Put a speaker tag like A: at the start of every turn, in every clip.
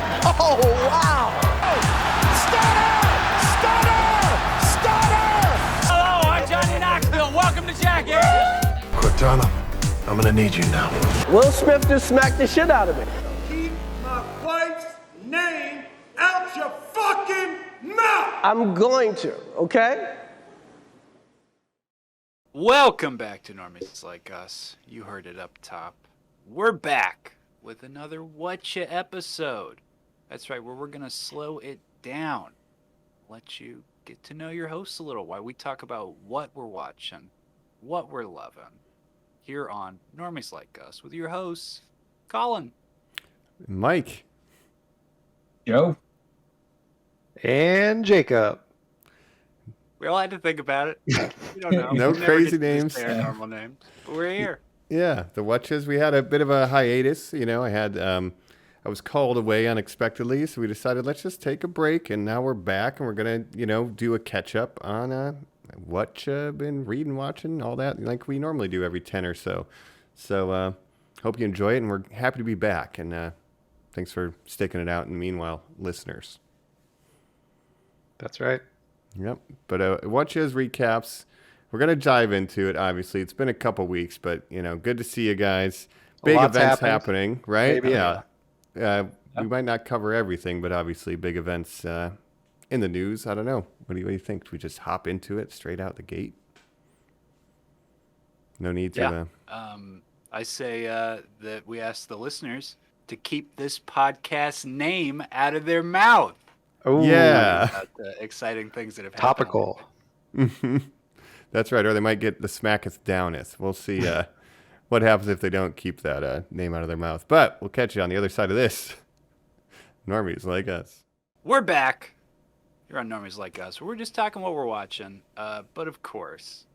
A: Oh, wow!
B: Hello, I'm Johnny Knoxville. Welcome to Jackass.
C: Cortana, I'm gonna need you now.
A: Will Smith just smacked the shit out of me.
D: Keep my wife's name out your fucking mouth!
A: I'm going to, okay?
B: Welcome back to Normies Like Us. You heard it up top. We're back with another Whatcha episode. That's right, where we're going to slow it down. Let you get to know your hosts a little while we talk about what we're watching, what we're loving, here on Normies Like Us with your hosts, Colin,
E: Mike,
F: Joe,
E: and Jacob.
B: We all had to think about it. We don't know.
E: No
B: We never
E: crazy
B: get to use
E: names.
B: Paranormal names. But we're here.
E: Yeah, the Whatchas. We had a bit of a hiatus. I was called away unexpectedly, so we decided let's just take a break, and now we're back, and we're gonna, do a catch up on what been reading, watching, all that, like we normally do every 10 or so. So hope you enjoy it, and we're happy to be back. And thanks for sticking it out. In the meanwhile, listeners.
F: that's right.
E: Yep. But Whatchas recaps. We're gonna dive into it. Obviously, it's been a couple weeks, but good to see you guys. Big events happening, right?
F: Maybe.
E: Yeah. We might not cover everything, but obviously big events in the news. I don't know. What do you think? Do we just hop into it straight out the gate? No need to.
B: I say that we ask the listeners to keep this podcast name out of their mouth.
F: Oh,
E: Yeah.
B: About the exciting things that have
F: topical.
E: That's right. Or they might get the smacketh downeth. We'll see what happens if they don't keep that name out of their mouth. But we'll catch you on the other side of this. Normies Like Us.
B: We're back. You're on Normies Like Us. We're just talking what we're watching. But of course,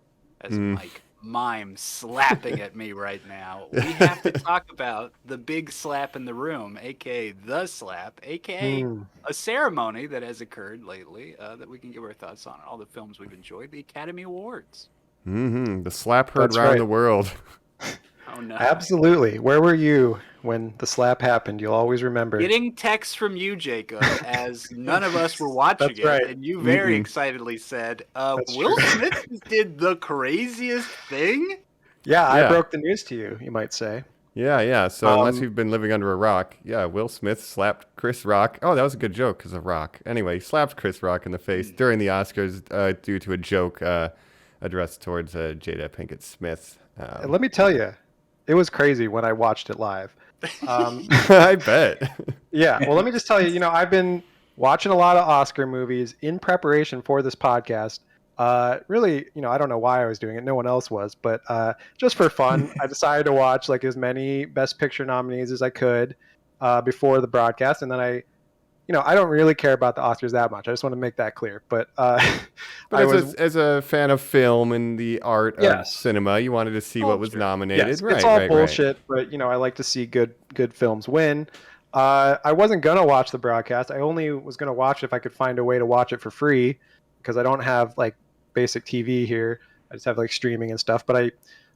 B: as Mike Mime slapping at me right now, we have to talk about the big slap in the room, a.k.a. the slap, a.k.a. a ceremony that has occurred lately that we can give our thoughts on all the films we've enjoyed, the Academy Awards.
E: The slap heard
F: That's
E: around
F: right.
E: the world.
B: Oh, no.
F: Absolutely. Where were you when the slap happened? You'll always remember.
B: Getting texts from you, Jacob, as none of us were watching
F: That's
B: it,
F: right.
B: and you very excitedly said,
F: That's
B: Will
F: true.
B: Smith did the craziest thing?
F: Yeah,
E: Yeah.
F: I broke the news to you, you might say.
E: Yeah. So unless you've been living under a rock, Will Smith slapped Chris Rock. Oh, that was a good joke because of Rock. Anyway, he slapped Chris Rock in the face during the Oscars due to a joke addressed towards Jada Pinkett Smith.
F: And let me tell you, it was crazy when I watched it live.
E: I bet.
F: Yeah, well, let me just tell you, I've been watching a lot of Oscar movies in preparation for this podcast. Really, I don't know why I was doing it. No one else was, but just for fun, I decided to watch like as many Best Picture nominees as I could before the broadcast, and then I don't really care about the Oscars that much. I just want to make that clear. But
E: as a fan of film and the art of cinema, you wanted to see what was nominated.
F: Yes,
E: Right,
F: it's all
E: right.
F: bullshit, but I like to see good films win. I wasn't gonna watch the broadcast. I only was gonna watch it if I could find a way to watch it for free, because I don't have like basic TV here. I just have like streaming and stuff. But I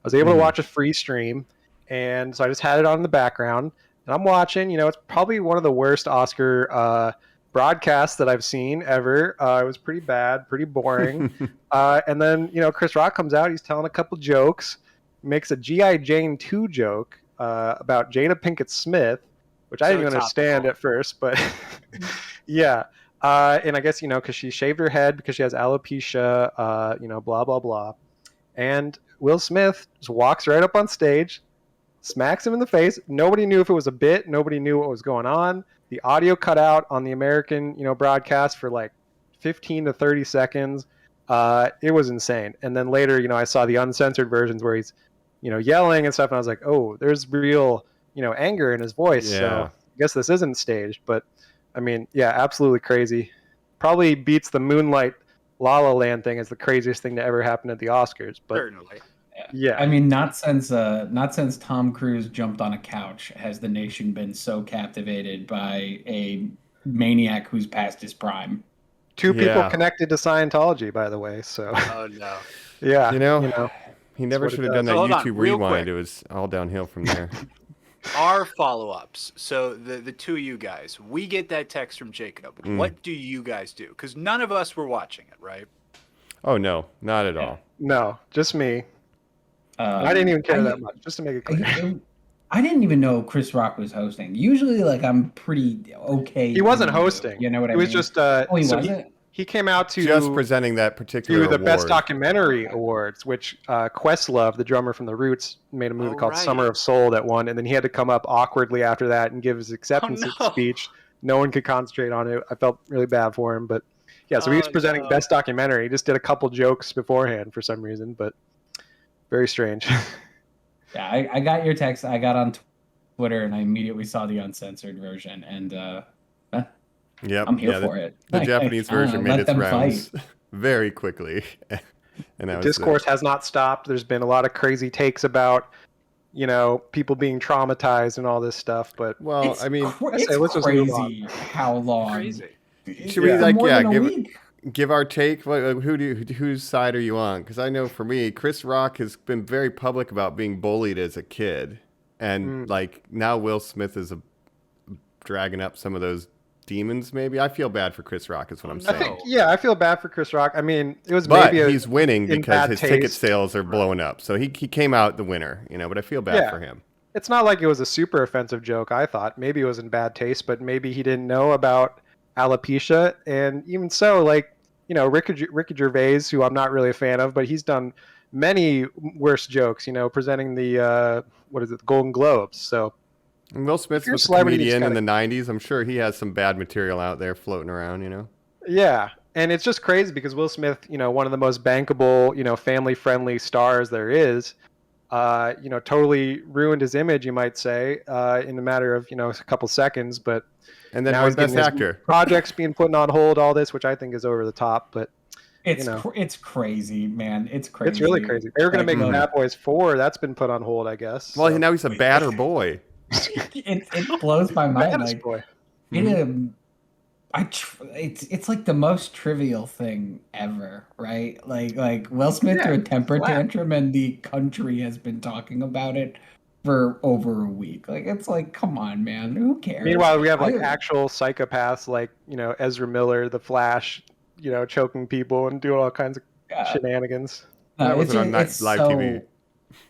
F: was able to watch a free stream, and so I just had it on in the background. And I'm watching. It's probably one of the worst Oscar broadcasts that I've seen ever. It was pretty bad, pretty boring. And then Chris Rock comes out. He's telling a couple jokes, makes a G.I. Jane 2 joke about Jada Pinkett Smith, which I didn't understand at first, but yeah. And I guess because she shaved her head because she has alopecia, blah blah blah. And Will Smith just walks right up on stage, smacks him in the face. Nobody knew if it was a bit. Nobody knew what was going on. The audio cut out on the American, broadcast for like 15 to 30 seconds. It was insane. And then later, I saw the uncensored versions where he's, yelling and stuff. And I was like, oh, there's real, anger in his voice.
E: Yeah.
F: So I guess this isn't staged. But I mean, yeah, absolutely crazy. Probably beats the Moonlight La La Land thing as the craziest thing to ever happen at the Oscars. But
B: Certainly.
F: yeah,
G: I mean, not since Tom Cruise jumped on a couch has the nation been so captivated by a maniac who's past his prime.
F: two people connected to Scientology, by the way. So
B: Oh, no.
F: yeah,
E: He never
F: what
E: should
F: it
E: have done
F: does.
E: that
B: Hold on,
E: YouTube
B: real
E: rewind.
B: quick.
E: It was all downhill from there.
B: our follow-ups. So the two of you guys, we get that text from Jacob. What do you guys do? Because none of us were watching it, right?
E: Oh no, not at all.
F: No, just me. I didn't even care that much, just to make it clear.
G: I didn't even know Chris Rock was hosting. Usually, like, I'm pretty okay.
F: He wasn't hosting.
G: You know what I
F: mean?
G: He was
F: just.
G: Oh, he wasn't.
F: He came out to
E: just presenting that particular
F: the
E: award.
F: Best Documentary Awards, which Questlove, the drummer from The Roots, made a movie called Summer of Soul that won, and then he had to come up awkwardly after that and give his acceptance speech. No one could concentrate on it. I felt really bad for him, but yeah. So he was presenting Best Documentary. He just did a couple jokes beforehand for some reason, but very strange.
G: Yeah, I got your text. I got on Twitter and I immediately saw the uncensored version, and I'm here for it.
E: The Japanese version made its rounds very quickly. And that was
F: discourse has not stopped. There's been a lot of crazy takes about, people being traumatized and all this stuff. But
G: it's crazy how long.
B: Crazy.
E: Should we give our take? Whose side are you on? Because I know for me, Chris Rock has been very public about being bullied as a kid, and like now Will Smith is dragging up some of those demons. Maybe I feel bad for Chris Rock is what I'm saying.
F: I feel bad for Chris Rock. I mean, it was
E: but
F: maybe
E: he's winning because his ticket sales are blowing up, so he came out the winner, but I feel bad for him.
F: It's not like it was a super offensive joke. I thought maybe it was in bad taste, but maybe he didn't know about alopecia. And even so, like, Ricky Gervais, who I'm not really a fan of, but he's done many worse jokes, presenting the Golden Globes. So
E: and Will Smith was a comedian in the 90s. I'm sure he has some bad material out there floating around,
F: Yeah. And it's just crazy because Will Smith, one of the most bankable, family-friendly stars there is, totally ruined his image, you might say, in a matter of, a couple seconds. But
E: and then
F: now he's
E: Best Actor.
F: Projects being put on hold, all this, which I think is over the top. But
G: it's crazy, man. It's crazy.
F: It's really crazy. They were going to make Bad Boys 4. That's been put on hold, I guess.
E: Well, now he's a badder boy.
G: It blows my mind. Like,
F: boy.
G: It's like the most trivial thing ever, right? Like Will Smith threw a temper tantrum, and the country has been talking about it for over a week. Like, it's like, come on, man, who cares?
F: Meanwhile, we have like actual psychopaths, like Ezra Miller, the Flash, choking people and doing all kinds of shenanigans.
E: That wasn't on live TV.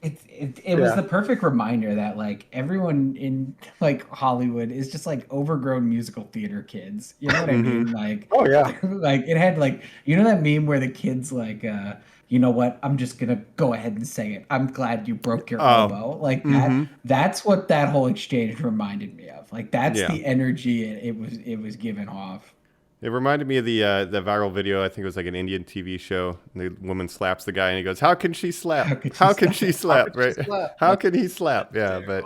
G: It was the perfect reminder that like everyone in like Hollywood is just like overgrown musical theater kids. You know what I mean? Like,
F: oh yeah,
G: like it had like, that meme where the kids like, you know what? I'm just gonna go ahead and say it. I'm glad you broke your elbow. Like that. That's what that whole exchange reminded me of. Like that's the energy it was given off.
E: It reminded me of the viral video. I think it was like an Indian TV show. And the woman slaps the guy, and he goes, "How can she slap? How can she slap? Right? How can he slap?" Yeah, but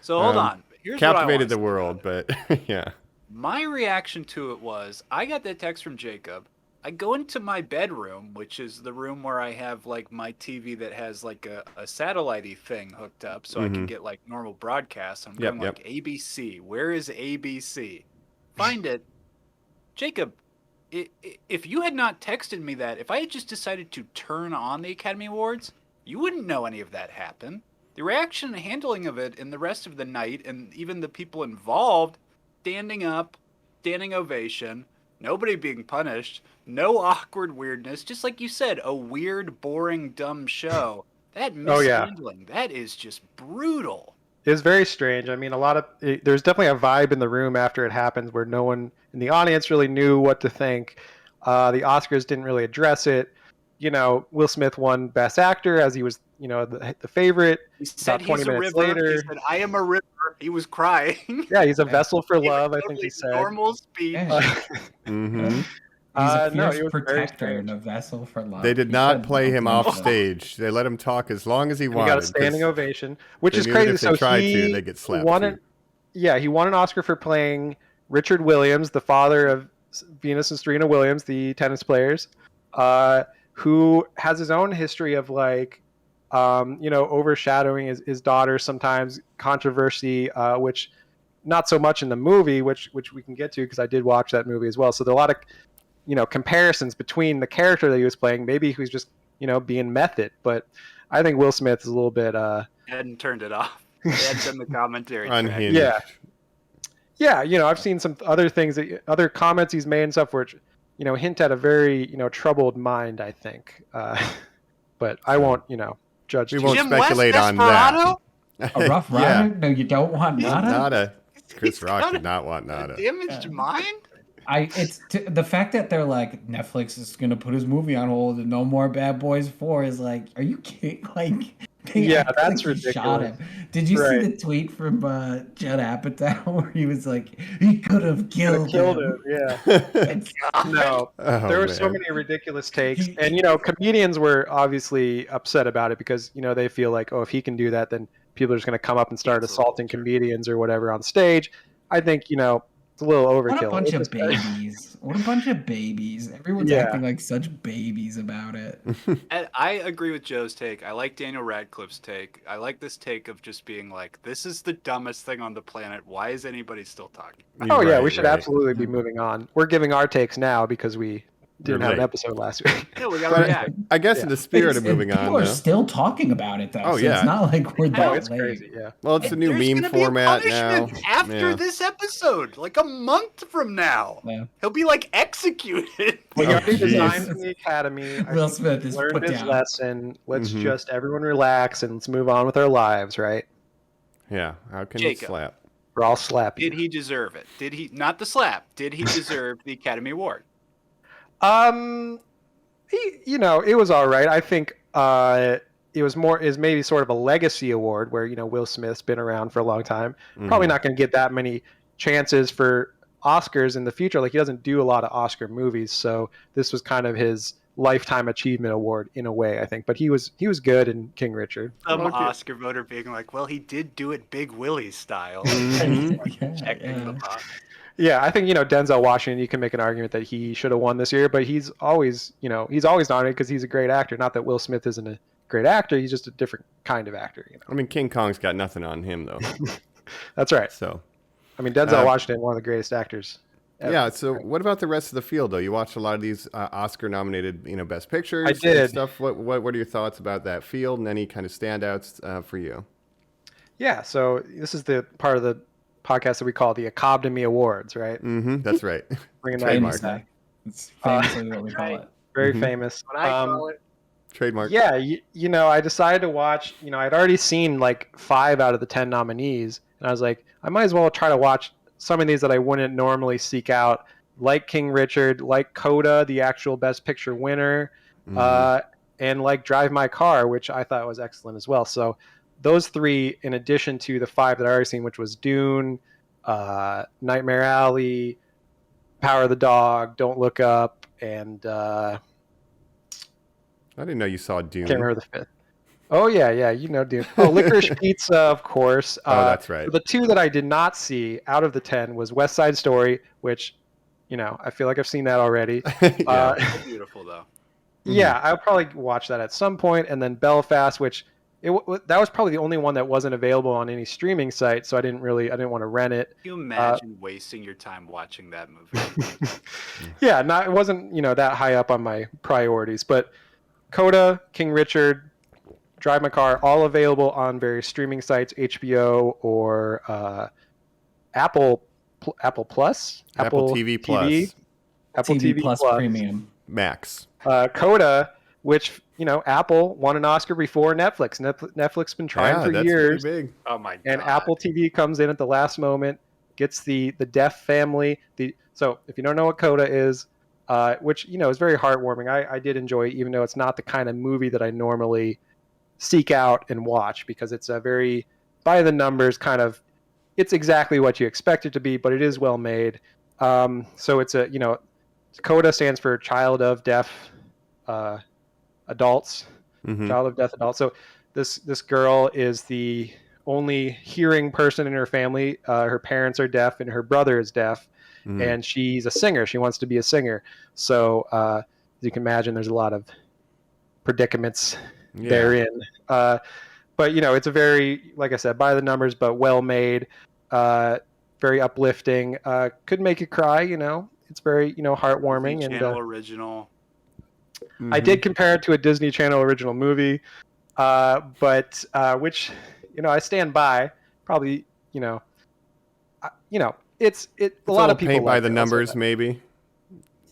B: so hold on. Here's
E: captivated the world, but yeah.
B: My reaction to it was, I got that text from Jacob. I go into my bedroom, which is the room where I have like my TV that has like a satellite-y thing hooked up, so I can get like normal broadcasts. I'm going like ABC. Where is ABC? Find it. Jacob, if you had not texted me that, if I had just decided to turn on the Academy Awards, you wouldn't know any of that happened. The reaction and handling of it and the rest of the night, and even the people involved, standing up, standing ovation, nobody being punished, no awkward weirdness, just like you said, a weird, boring, dumb show. That mishandling, that is just brutal.
F: It's very strange. I mean, there's definitely a vibe in the room after it happens where no one in the audience really knew what to think. The Oscars didn't really address it. Will Smith won Best Actor as he was, the favorite.
B: He said he's a river. Later, he said, "I am a river." He was crying.
F: Yeah, he's a vessel for love, I think he said.
B: Normal speech.
G: He's a fierce protector and a vessel for love.
E: They did not play him off stage. They let him talk as long as he wanted.
F: He got a standing ovation, which is crazy.
E: If they tried to, they get slapped.
F: He won an Oscar for playing Richard Williams, the father of Venus and Serena Williams, the tennis players, who has his own history of like, overshadowing his daughter sometimes, controversy, which not so much in the movie, which we can get to because I did watch that movie as well. So there are a lot of comparisons between the character that he was playing. Maybe he was just being method, but I think Will Smith is a little bit
B: hadn't turned it off. That's in the commentary track.
E: Unhinged.
F: Yeah. Yeah, I've seen some other things, other comments he's made and stuff, which, hint at a very, troubled mind, I think. But I won't, judge.
E: We
F: too
E: won't
B: Jim
E: speculate
B: West,
E: on that.
B: Desperado?
G: A Rough Rider? No, you don't want Nada?
E: Nada. Chris
B: He's
E: Rock
B: got
E: did not want Nada.
B: Damaged mind?
G: The fact that they're like, Netflix is gonna put his movie on hold and no more Bad Boys 4 is like, are you kidding? Like,
F: Yeah,
G: act
F: that's
G: like he shot
F: ridiculous.
G: him. Did you see the tweet from Judd Apatow where he was like, he could have killed him?
F: Yeah.
G: It's-
F: No,
E: Oh,
F: there were so
E: man.
F: many ridiculous takes, and comedians were obviously upset about it because they feel like, oh, if he can do that, then people are just going to come up and start
B: Cancel
F: assaulting
B: culture.
F: comedians or whatever on stage. I think it's a little overkill.
G: What a bunch
F: It's
G: of
F: just-
G: babies. What a bunch of babies. Everyone's
F: Yeah.
G: acting like such babies about it.
B: And I agree with Joe's take. I like Daniel Radcliffe's take. I like this take of just being like, this is the dumbest thing on the planet. Why is anybody still talking?
F: Oh yeah, we
E: Right,
F: should
E: right.
F: absolutely be moving on. We're giving our takes now because we didn't have an
E: late.
F: episode last week.
B: Yeah, we gotta
E: But
B: react.
E: I guess in the spirit of moving
G: people
E: on,
G: are
E: though.
G: still talking about it though.
E: Oh,
G: so
E: yeah.
G: it's not like we're
F: Oh,
G: that
F: it's
G: late.
F: crazy. Yeah.
E: Well, it's a new
B: There's
E: meme
B: gonna be a
E: format now.
B: punishment after
E: Yeah.
B: this episode, like a month from now.
G: Yeah.
B: He'll be like executed.
F: Well, he
E: Oh,
F: already
E: jeez.
F: resigned from the academy. I
G: Will
F: think
G: Smith
F: he
G: is
F: learned
G: put
F: his
G: down.
F: lesson. Let's
E: Mhm.
F: just everyone relax and let's move on with our lives, right?
E: Yeah. How can
B: Jacob.
E: you slap?
F: We're all slappy.
B: Did he deserve it? Did he not the slap? Did he deserve the Academy Award?
F: It was all right. I think it was maybe sort of a legacy award where Will Smith's been around for a long time. Probably not going to get that many chances for Oscars in the future. Like he doesn't do a lot of Oscar movies, so this was kind of his lifetime achievement award in a way, I think. But he was good in King Richard.
B: Some
E: Okay.
B: Oscar voter being like, well, he did do it Big Willie style.
G: Yeah,
B: Checking
G: yeah.
B: the box.
F: Yeah, I think Denzel Washington. You can make an argument that he should have won this year, but he's always nominated because he's a great actor. Not that Will Smith isn't a great actor; he's just a different kind of actor.
E: I mean, King Kong's got nothing on him though.
F: That's right.
E: So
F: I mean, Denzel Washington, one of the greatest actors. ever.
E: yeah. So what about the rest of the field though? You watched a lot of these Oscar-nominated, Best Pictures.
F: I
E: and
F: did.
E: stuff. What are your thoughts about that field and any kind of standouts for you?
F: Yeah. So this is the part of the podcast that we call the Acobbdamy Awards, right?
E: Mm-hmm. That's right.
F: Bringing that
E: Trademark.
F: in.
G: Famously. It's famously what we call it.
F: Very
E: Mhm.
F: famous.
B: What I call it.
E: Trademark.
F: Yeah, I decided to watch. I'd already seen like 5 out of the 10 nominees, and I was like, I might as well try to watch some of these that I wouldn't normally seek out, like King Richard, like CODA, the actual Best Picture winner, and like Drive My Car, which I thought was excellent as well. So those 3, in addition to the 5 that I already seen, which was Dune, Nightmare Alley, Power of the Dog, Don't Look Up, and
E: I didn't know you saw Dune.
F: can't remember the 5th. Oh yeah, Dune. Oh, Licorice Pizza, of course.
E: Oh, that's right.
F: The 2 that I did not see out of the 10 was West Side Story, which, I feel like I've seen that already.
E: Yeah.
B: So beautiful though.
F: Yeah, I'll probably watch that at some point, and then Belfast, which that was probably the only one that wasn't available on any streaming site, so I didn't want to rent it.
B: Can you imagine wasting your time watching that movie?
F: Yeah, it wasn't that high up on my priorities, but CODA, King Richard, Drive My Car, all available on various streaming sites, HBO or Apple Plus,
E: Apple TV Plus,
F: Apple
G: TV Plus Premium.
E: Max.
F: CODA, which Apple won an Oscar before Netflix. Netflix been trying
E: Yeah,
F: for
E: that's
F: years,
E: pretty big.
B: Oh my god.
F: and Apple TV comes in at the last moment, gets the deaf family. So if you don't know what CODA is, which is very heartwarming. I did enjoy it, even though it's not the kind of movie that I normally seek out and watch, because it's a very by the numbers kind of. It's exactly what you expect it to be, but it is well made. So it's CODA stands for Child of Deaf Adults.
E: Mhm.
F: Child of Deaf Adults. So this girl is the only hearing person in her family. Her parents are deaf, and her brother is deaf,
E: Mhm.
F: and she's a singer. She wants to be a singer. So as you can imagine, there's a lot of predicaments
E: Yeah.
F: therein. But it's a very, like I said, by the numbers, but well made. Very uplifting. Could make you cry. It's very heartwarming.
B: Disney
F: And
B: Channel original.
F: I did compare it to a Disney Channel original movie, but which I stand by. Probably, it's a
E: a
F: lot of people
E: paint by
F: like
E: the
F: it, I'll say
E: numbers,
F: that.
E: maybe.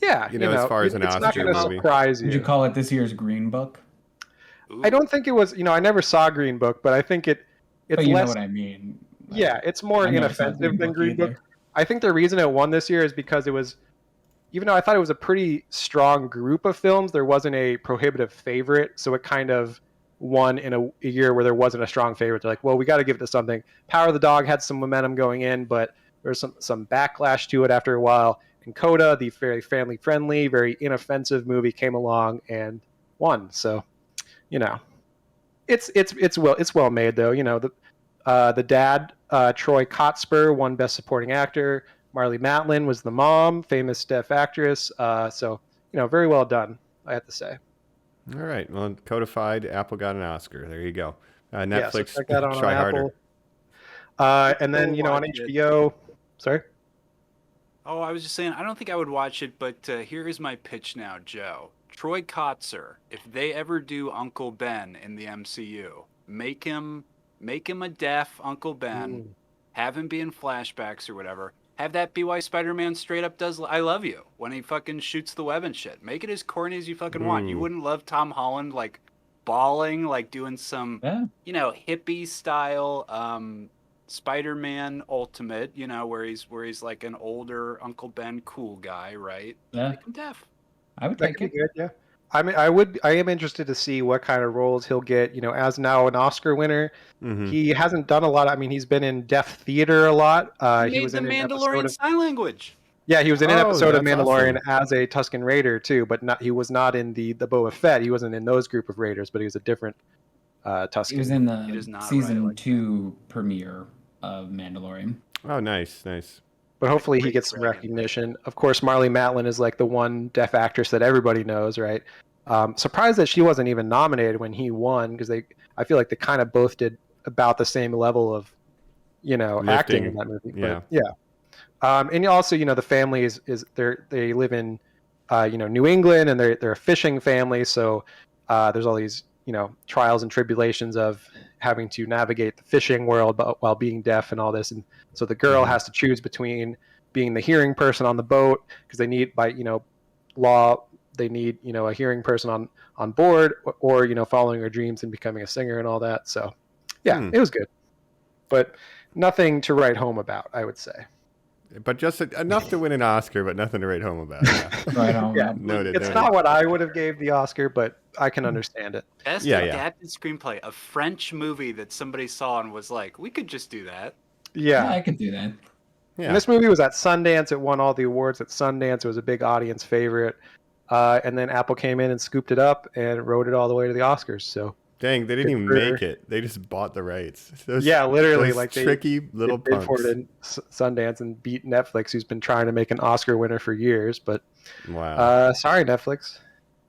F: Yeah,
E: As far as an
F: it's not
E: Oscar
F: going to
E: movie.
F: surprise
G: Would
F: you.
G: you call it this year's Green Book?
F: I don't think it was. I never saw Green Book, but I think it's
G: But you
F: less.
G: know what I mean. Like,
F: Yeah, it's more
G: I never saw
F: inoffensive than Green Book.
G: either.
F: I think the reason it won this year is because it was, even though I thought it was a pretty strong group of films, there wasn't a prohibitive favorite. So it kind of won in a year where there wasn't a strong favorite. They're like, well, we got to give it to something. Power of the Dog had some momentum going in, but there's some backlash to it after a while. And CODA, the very family friendly, very inoffensive movie, came along and won. So, it's well made though. The dad, Troy Kotsur, won Best Supporting Actor. Marlee Matlin was the mom, famous deaf actress. So very well done, I have to say.
E: All right. Well, Codified, Apple got an Oscar. There you go. Netflix,
F: so check that out
E: try
F: on
E: harder.
F: Apple. And then on
B: watch it.
F: HBO. Sorry.
B: Oh, I was just saying, I don't think I would watch it, but here is my pitch now, Joe. Troy Kotsur, if they ever do Uncle Ben in the MCU, make him a deaf Uncle Ben, have him be in flashbacks or whatever. Have that be why Spider-Man straight up does I love you when he fucking shoots the web and shit. Make it as corny as you fucking want. You wouldn't love Tom Holland like bawling, like doing some hippie style Spider-Man Ultimate, where he's like an older Uncle Ben cool guy, right?
G: Yeah.
B: Make him deaf.
G: I would
F: That
G: take
F: could be
G: it.
F: good, yeah. I mean, I am interested to see what kind of roles he'll get. As now an Oscar winner, he hasn't done a lot. I mean, he's been in deaf theater a lot.
B: He
F: was
B: made
F: in
B: the
F: an
B: Mandalorian
F: episode of,
B: Sign Language.
F: yeah, he was in an episode of
E: that's
F: Mandalorian
E: awesome.
F: as a Tusken Raider too, but he was not in the Boba Fett. He wasn't in those group of Raiders, but he was a different Tusken.
G: He was in
B: It is
G: the
B: not
G: season
B: right like
G: 2 premiere of Mandalorian.
E: Oh, nice.
F: But hopefully he
B: Great
F: gets some
B: dragon.
F: recognition. Of course, Marlee Matlin is like the one deaf actress that everybody knows, right? Surprised that she wasn't even nominated when he won, because I feel like they kind of both did about the same level of, acting in that movie.
E: Yeah.
F: But, yeah. And also, the family is they live in, New England, and they're a fishing family. So there's all these, trials and tribulations of having to navigate the fishing world while being deaf and all this. And so the girl has to choose between being the hearing person on the boat, because they need law. They need, a hearing person on board, or, following her dreams and becoming a singer and all that. So, yeah, It was good, but nothing to write home about, I would say.
E: But just enough to win an Oscar, but nothing to write home about. Yeah.
G: Right on.
F: Yeah.
E: Noted.
F: It's not what I would have gave the Oscar, but I can understand it.
B: Best
E: Yeah.
B: adapted screenplay, a French movie that somebody saw and was like, we could just do that.
G: Yeah,
F: Yeah.
G: I could do that.
E: Yeah.
F: And this movie was at Sundance. It won all the awards at Sundance. It was a big audience favorite. And then Apple came in and scooped it up and rode it all the way to the Oscars. So
E: Dang, they didn't even
F: Good for-
E: make it. They just bought the rights.
F: yeah, literally,
E: those
F: like
E: tricky little
F: they bid for
E: punks.
F: it in Sundance and beat Netflix, who's been trying to make an Oscar winner for years. But
E: Wow.
F: sorry, Netflix.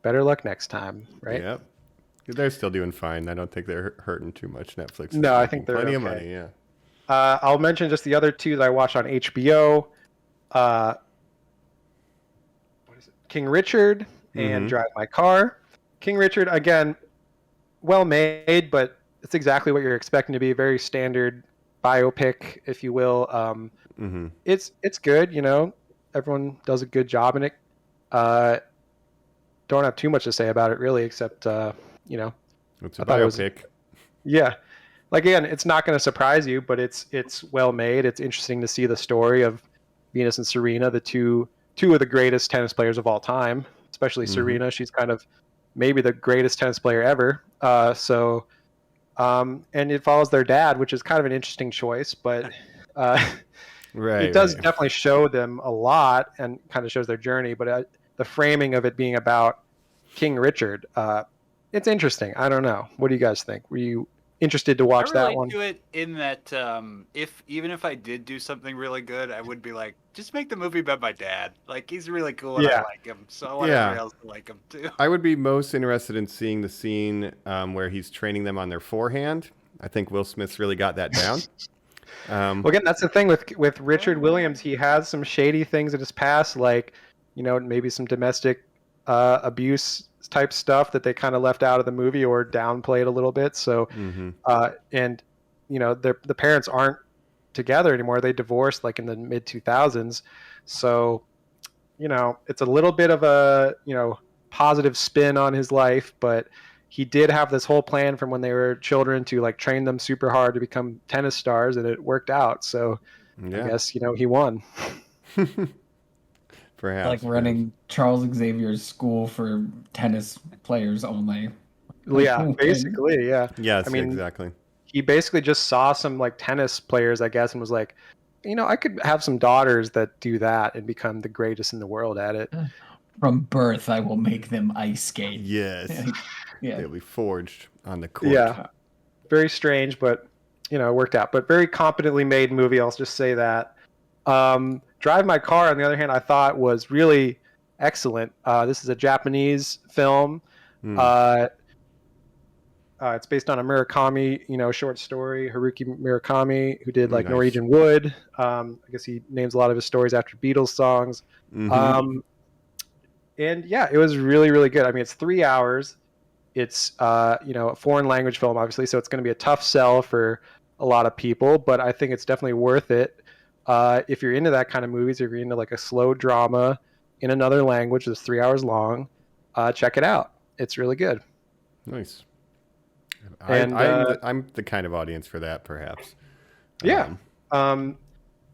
F: Better luck next time, right?
E: Yep. They're still doing fine. I don't think they're hurting too much. Netflix. is
F: No, I
E: making
F: think they're
E: plenty of
F: okay.
E: money. Yeah.
F: I'll mention just the other two that I watched on HBO. What is it? King Richard and
E: Mhm.
F: Drive My Car. King Richard, again, well made, but it's exactly what you're expecting to be. Very standard biopic, if you will.
E: Mm-hmm.
F: It's good, Everyone does a good job in it. Don't have too much to say about it, really, except,
E: It's a
F: I thought it was-
E: biopic.
F: yeah. Like, again, it's not going to surprise you, but it's well made. It's interesting to see the story of Venus and Serena, the two of the greatest tennis players of all time, especially
E: Mhm.
F: Serena. She's kind of maybe the greatest tennis player ever. And it follows their dad, which is kind of an interesting choice, but
E: Right.
F: it does
E: right.
F: definitely show them a lot and kind of shows their journey. But the framing of it being about King Richard, it's interesting. I don't know. What do you guys think? Were you interested to watch
B: I
F: that
B: relate
F: one?
B: to it in that even if I did do something really good, I would be like, just make the movie about my dad. Like, he's really cool and
F: Yeah.
B: I like him, so I want
E: Yeah.
B: everybody else to like him too.
E: I would be most interested in seeing the scene where he's training them on their forehand. I think Will Smith's really got that down.
F: Well, again, that's the thing with Richard Williams. He has some shady things in his past, like maybe some domestic abuse type stuff that they kind of left out of the movie or downplayed a little bit. So,
E: mhm.
F: and the parents aren't together anymore. They divorced like in the mid 2000s. So, it's a little bit of a, positive spin on his life, but he did have this whole plan from when they were children to like train them super hard to become tennis stars, and it worked out. So I guess, he won.
E: Perhaps.
G: Like running Charles Xavier's school for tennis players only.
F: Yeah, basically, yeah.
E: Yes, exactly.
F: He basically just saw some like tennis players, I guess, and was like, I could have some daughters that do that and become the greatest in the world at it.
G: From birth, I will make them ice skate.
E: Yes.
G: Yeah.
E: They'll be forged on the court.
F: Yeah. Very strange, but, it worked out. But very competently made movie, I'll just say that. Drive My Car, on the other hand, I thought was really excellent. This is a Japanese film. It's based on a Murakami, short story, Haruki Murakami, who did like
E: Nice.
F: Norwegian Wood. I guess he names a lot of his stories after Beatles songs. And yeah, it was really, really good. I mean, it's 3 hours. It's, a foreign language film, obviously, so it's going to be a tough sell for a lot of people, but I think it's definitely worth it. If you're into that kind of movies, if you're into like a slow drama in another language that's 3 hours long, check it out. It's really good.
E: Nice.
F: And
E: I'm the kind of audience for that, perhaps.
F: Yeah.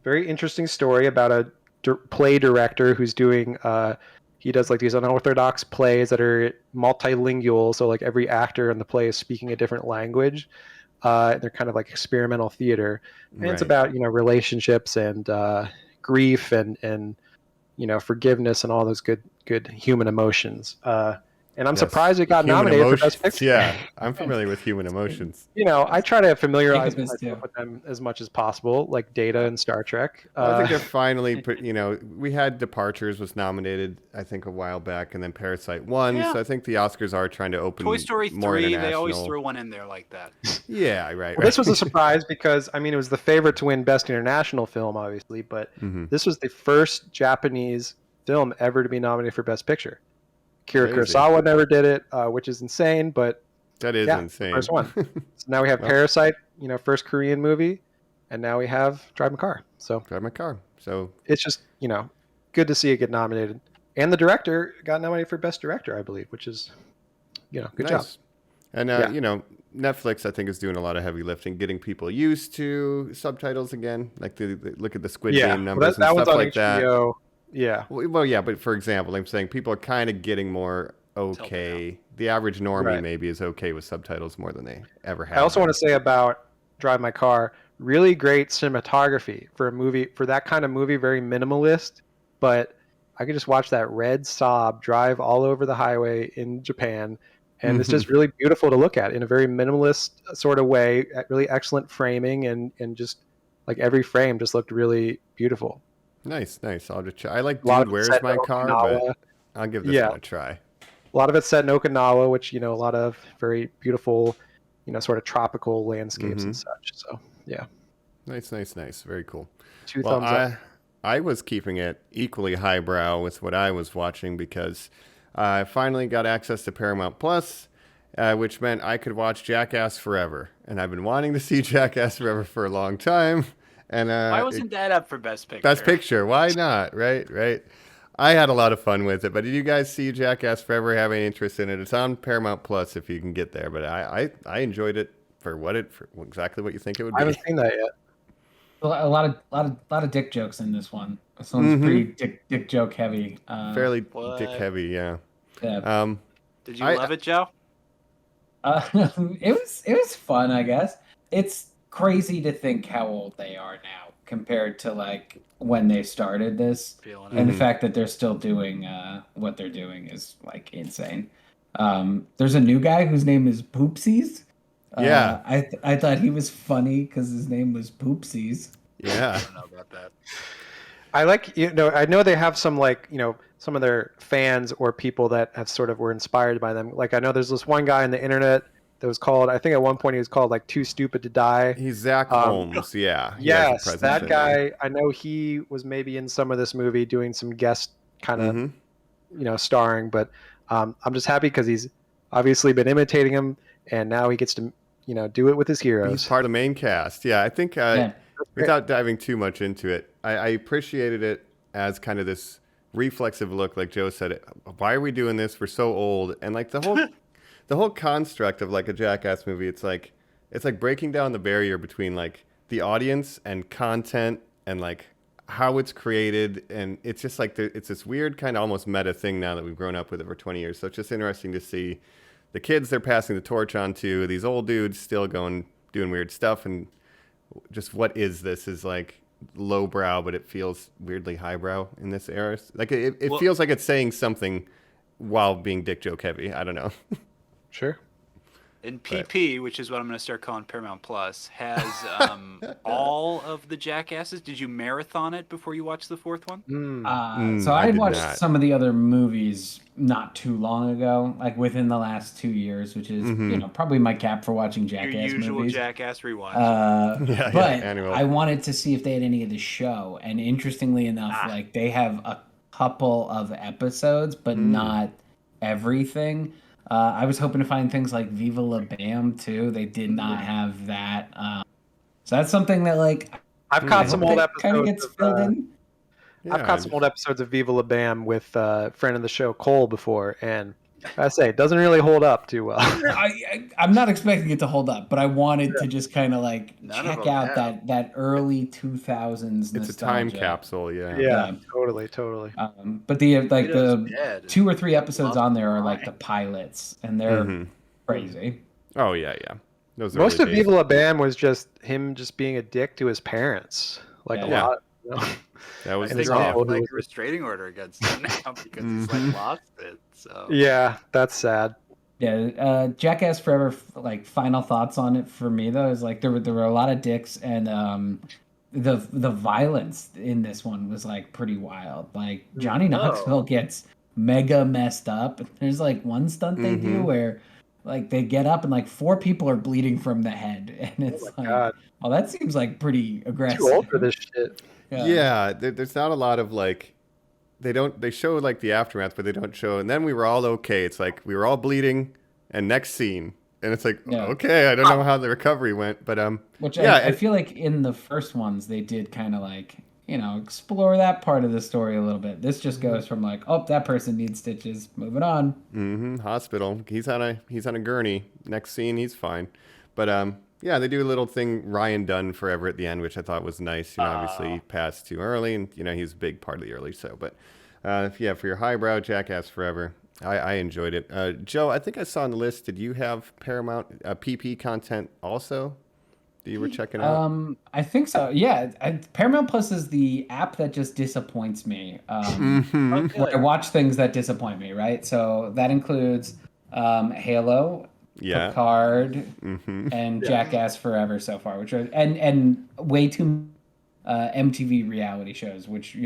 F: Very interesting story about a play director who's doing, he does like these unorthodox plays that are multilingual. So like every actor in the play is speaking a different language. They're kind of like experimental theater. And it's about, relationships and grief and forgiveness and all those good human emotions. And I'm surprised it got nominated for Best Picture.
E: Yeah, I'm familiar with human emotions.
F: I try to familiarize myself with them as much as possible, like Data and Star Trek.
E: I think they're finally, we had Departures was nominated, I think, a while back, and then Parasite won.
B: Yeah.
E: So I think the Oscars are trying to open
B: Toy Story
E: more
B: 3,
E: international.
B: they always throw one in there like that.
E: Yeah, right.
F: Well, this was a surprise because, it was the favorite to win Best International Film, obviously, but this was the first Japanese film ever to be nominated for Best Picture. Akira Kurosawa never did it, which is insane, but
E: that is insane.
F: First one. So now we have Parasite, first Korean movie, and now we have Drive My Car. So
E: Drive My Car. So it's
F: just, good to see it get nominated. And the director got nominated for Best Director, I believe, which is, good job.
E: And, Netflix, I think, is doing a lot of heavy lifting, getting people used to subtitles again. Like, look at the Squid Game numbers and stuff like that.
F: Yeah.
E: Well, yeah, but for example, I'm saying people are kind of getting more okay. The average normie maybe is okay with subtitles more than they ever have.
F: I also want to say about Drive My Car, really great cinematography for a movie, for that kind of movie, very minimalist, but I could just watch that red Saab drive all over the highway in Japan, and it's just really beautiful to look at in a very minimalist sort of way, really excellent framing, and just like every frame just looked really beautiful.
E: Nice. I'll just try. I like Dude, Where's My Car, but I'll give this one a try.
F: A lot of it's set in Okinawa, which, a lot of very beautiful, sort of tropical landscapes and such. So, yeah.
E: Nice. Very cool.
F: Two thumbs up.
E: I was keeping it equally highbrow with what I was watching because I finally got access to Paramount Plus, which meant I could watch Jackass Forever. And I've been wanting to see Jackass Forever for a long time. And
B: why wasn't that up for Best Picture?
E: Best Picture. Why not? Right. I had a lot of fun with it. But did you guys see Jackass Forever? Have any interest in it? It's on Paramount Plus if you can get there. But I enjoyed it for exactly what you think it would be.
F: I haven't seen that yet.
G: A lot of dick jokes in this one. This one's pretty dick joke heavy.
E: Fairly dick heavy, yeah.
G: Yeah.
B: Did you love it, Joe?
G: It was fun, I guess. It's crazy to think how old they are now compared to like when they started this, and the fact that they're still doing what they're doing is like insane. There's a new guy whose name is Poopsies.
E: Yeah,
G: I thought he was funny because his name was Poopsies.
E: Yeah,
B: I don't know about that.
F: I like, I know they have some like, some of their fans or people that have sort of were inspired by them. Like I know there's this one guy on the internet that was called, I think at one point he was called like Too Stupid to Die.
E: He's Zach Holmes, yeah.
F: Yes, that guy. I know he was maybe in some of this movie doing some guest kind of, starring. But I'm just happy because he's obviously been imitating him, and now he gets to do it with his
E: He's
F: heroes.
E: part of the main cast. Yeah, I think without diving too much into it, I appreciated it as kind of this reflexive look, like Joe said. Why are we doing this? We're so old, and like the whole construct of like a Jackass movie. It's like breaking down the barrier between like the audience and content and like how it's created, and it's just like it's this weird kind of almost meta thing now that we've grown up with it for 20 years. So it's just interesting to see the kids they're passing the torch on to, these old dudes still doing weird stuff, and just what is this is like lowbrow, but it feels weirdly highbrow in this era. Like it feels like it's saying something while being dick joke heavy. I don't know.
F: Sure.
B: And PP, which is what I'm going to start calling Paramount Plus, has all of the Jackasses. Did you marathon it before you watched the fourth one?
G: So I
E: did
G: watched
E: not.
G: some of the other movies not too long ago, like within the last 2 years, which is probably my cap for watching Jackass
B: Your usual
G: movies.
B: Jackass rewatch.
G: But
E: annual.
G: I wanted to see if they had any of the show, and interestingly enough, like they have a couple of episodes, but not everything. I was hoping to find things like Viva La Bam too. They did not have that. So that's something that like
F: I've caught some old
G: kind of
F: episodes.
G: gets filled in.
F: I've caught some old episodes of Viva La Bam with friend of the show Cole before, and I say it doesn't really hold up too well.
G: I'm not expecting it to hold up, but I wanted to just kind of like
B: None of
G: check
B: them
G: out
B: have.
G: that early 2000s.
E: It's a time
G: nostalgia.
E: capsule. Yeah.
F: Yeah, totally.
G: But the
B: Vito's dead.
G: 2 or 3 episodes on there are like the pilots, and they're crazy.
E: Oh yeah. Those
F: Most
E: early
F: of
E: days.
F: Viva La Bam was just him just being a dick to his parents, like a
G: Yeah.
F: lot.
E: That was
B: I
F: And
B: think
F: they're
B: they
F: all
B: have
F: older.
B: like a restraining order against him now because he's like lost it. So
F: Yeah, that's sad.
G: Yeah, Jackass Forever. Like final thoughts on it for me though is like there were a lot of dicks, and the violence in this one was like pretty wild. Like Johnny Knoxville gets mega messed up. There's like one stunt they do where like they get up and like 4 people are bleeding from the head, and it's like,
F: God.
G: oh, that seems like pretty aggressive.
F: Too old for this shit.
E: Yeah, there's not a lot of like, they show like the aftermath, but they don't show. And then we were all okay. It's like we were all bleeding, and next scene, and it's like okay, I don't know how the recovery went, but
G: Which
E: yeah,
G: I feel like in the first ones they did kind of like explore that part of the story a little bit. This just goes from like, oh, that person needs stitches, moving on.
E: hospital. He's on a gurney. Next scene, he's fine, but yeah, they do a little thing Ryan Dunn Forever at the end, which I thought was nice. Obviously he passed too early, and he's a big part of the early show. But for your highbrow Jackass Forever, I enjoyed it. Joe, I think I saw on the list. Did you have Paramount PP content also that you were checking out?
G: I think so. Yeah, Paramount Plus is the app that just disappoints me. When I watch things that disappoint me, right? So that includes Halo.
E: Yeah.
G: Picard and Jackass Forever so far, which are and way too MTV reality shows, which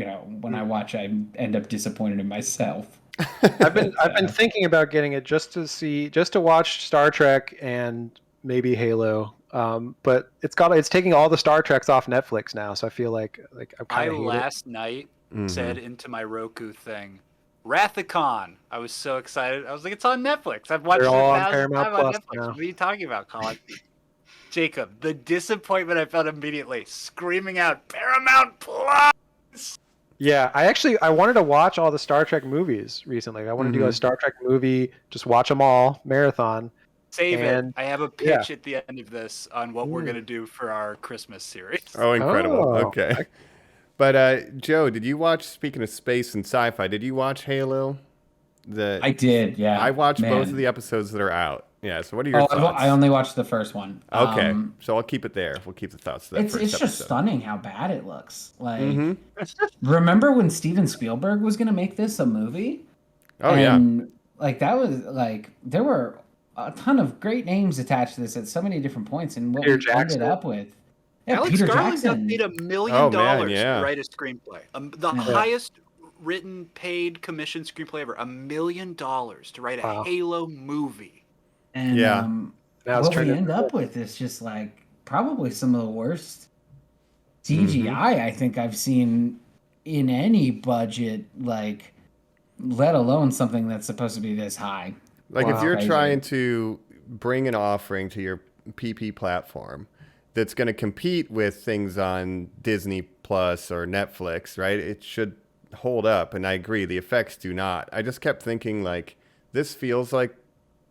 G: when I watch, I end up disappointed in myself.
F: I've been thinking about getting it just to watch Star Trek and maybe Halo. But it's taking all the Star Treks off Netflix now, so I feel like I'm kind of
B: last night said into my Roku thing, Wrathacon. I was so excited. I was like, it's on Netflix. I've watched it
F: They're all on
B: 1,000
F: Paramount
B: times on
F: Plus
B: Netflix.
F: now.
B: What are you talking about, Colin? Jacob, the disappointment I felt immediately, screaming out, Paramount Plus!
F: Yeah, I wanted to watch all the Star Trek movies recently. I want to do a Star Trek movie, just watch them all, marathon.
B: Save it.
F: And-
B: I have a pitch at the end of this on what we're going to do for our Christmas series.
E: Oh, incredible.
F: Oh.
E: Okay. But Joe, did you watch, speaking of space and sci-fi, did you watch Halo?
G: I did, yeah.
E: I watched both
G: Man.
E: of the episodes that are out. Yeah, so what are your thoughts?
G: I only watched the first one.
E: Okay, so I'll keep it there. We'll keep the thoughts to that
G: It's
E: first
G: just
E: episode.
G: stunning how bad it looks. Like, remember when Steven Spielberg was going to make this a movie?
E: Oh,
G: and, like, that was like there were a ton of great names attached to this at so many different points, and what
F: Peter
G: we
F: Jackson.
G: ended up with. Yeah,
B: Alex
G: Peter
B: Garland got
G: Jackson.
B: paid $1 million
E: Oh, man, yeah.
B: to write a screenplay. The highest written, paid, commissioned screenplay ever. $1 million to write a Halo movie.
G: And
E: Yeah.
F: Now it's
G: what we
F: turned
G: end
F: into-
G: up with is just like probably some of the worst CGI I think I've seen in any budget, like let alone something that's supposed to be this high.
E: Like if you're
G: Crazy.
E: trying to bring an offering to your PP platform that's going to compete with things on Disney Plus or Netflix, right? It should hold up. And I agree, the effects do not. I just kept thinking, like, this feels like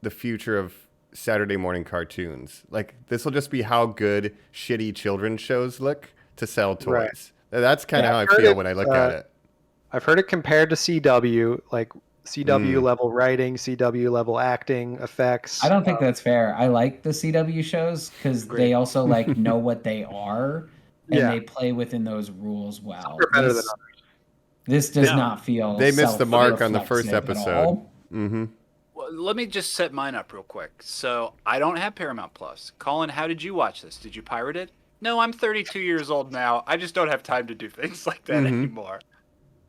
E: the future of Saturday morning cartoons. Like, this will just be how good shitty children's shows look to sell toys.
F: Right.
E: That's kind of
F: Yeah,
E: how I
F: I've heard
E: feel
F: it,
E: when I look at it.
F: I've heard it compared to CW, like CW level writing, CW level acting, effects.
G: I don't think that's fair. I like the CW shows because they also like know what they are and
F: Yeah.
G: they play within those rules well.
F: They're better than others.
G: This does not feel.
E: They missed the mark on the first
G: self-reflexive at
E: episode.
G: all.
E: Mm-hmm.
B: Well, let me just set mine up real quick. So I don't have Paramount Plus. Colin, how did you watch this? Did you pirate it? No, I'm 32 years old now. I just don't have time to do things like that anymore.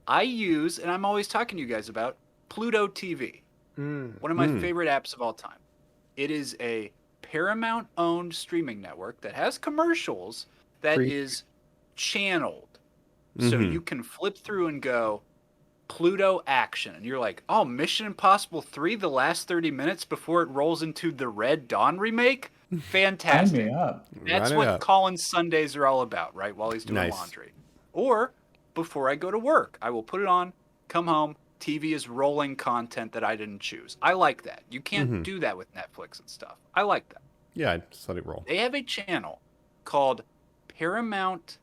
B: I use, and I'm always talking to you guys about, Pluto TV. One of my favorite apps of all time. It is a Paramount-owned streaming network that has commercials that is channeled. So you can flip through and go, Pluto action. And you're like, oh, Mission Impossible 3, the last 30 minutes before it rolls into the Red Dawn remake? Fantastic.
G: Sign me up.
B: That's what Colin's Sundays are all about, right? While he's doing laundry. Or before I go to work, I will put it on, come home, TV is rolling content that I didn't choose. I like that. You can't do that with Netflix and stuff. I like that.
E: Yeah, just let it roll.
B: They have a channel called Paramount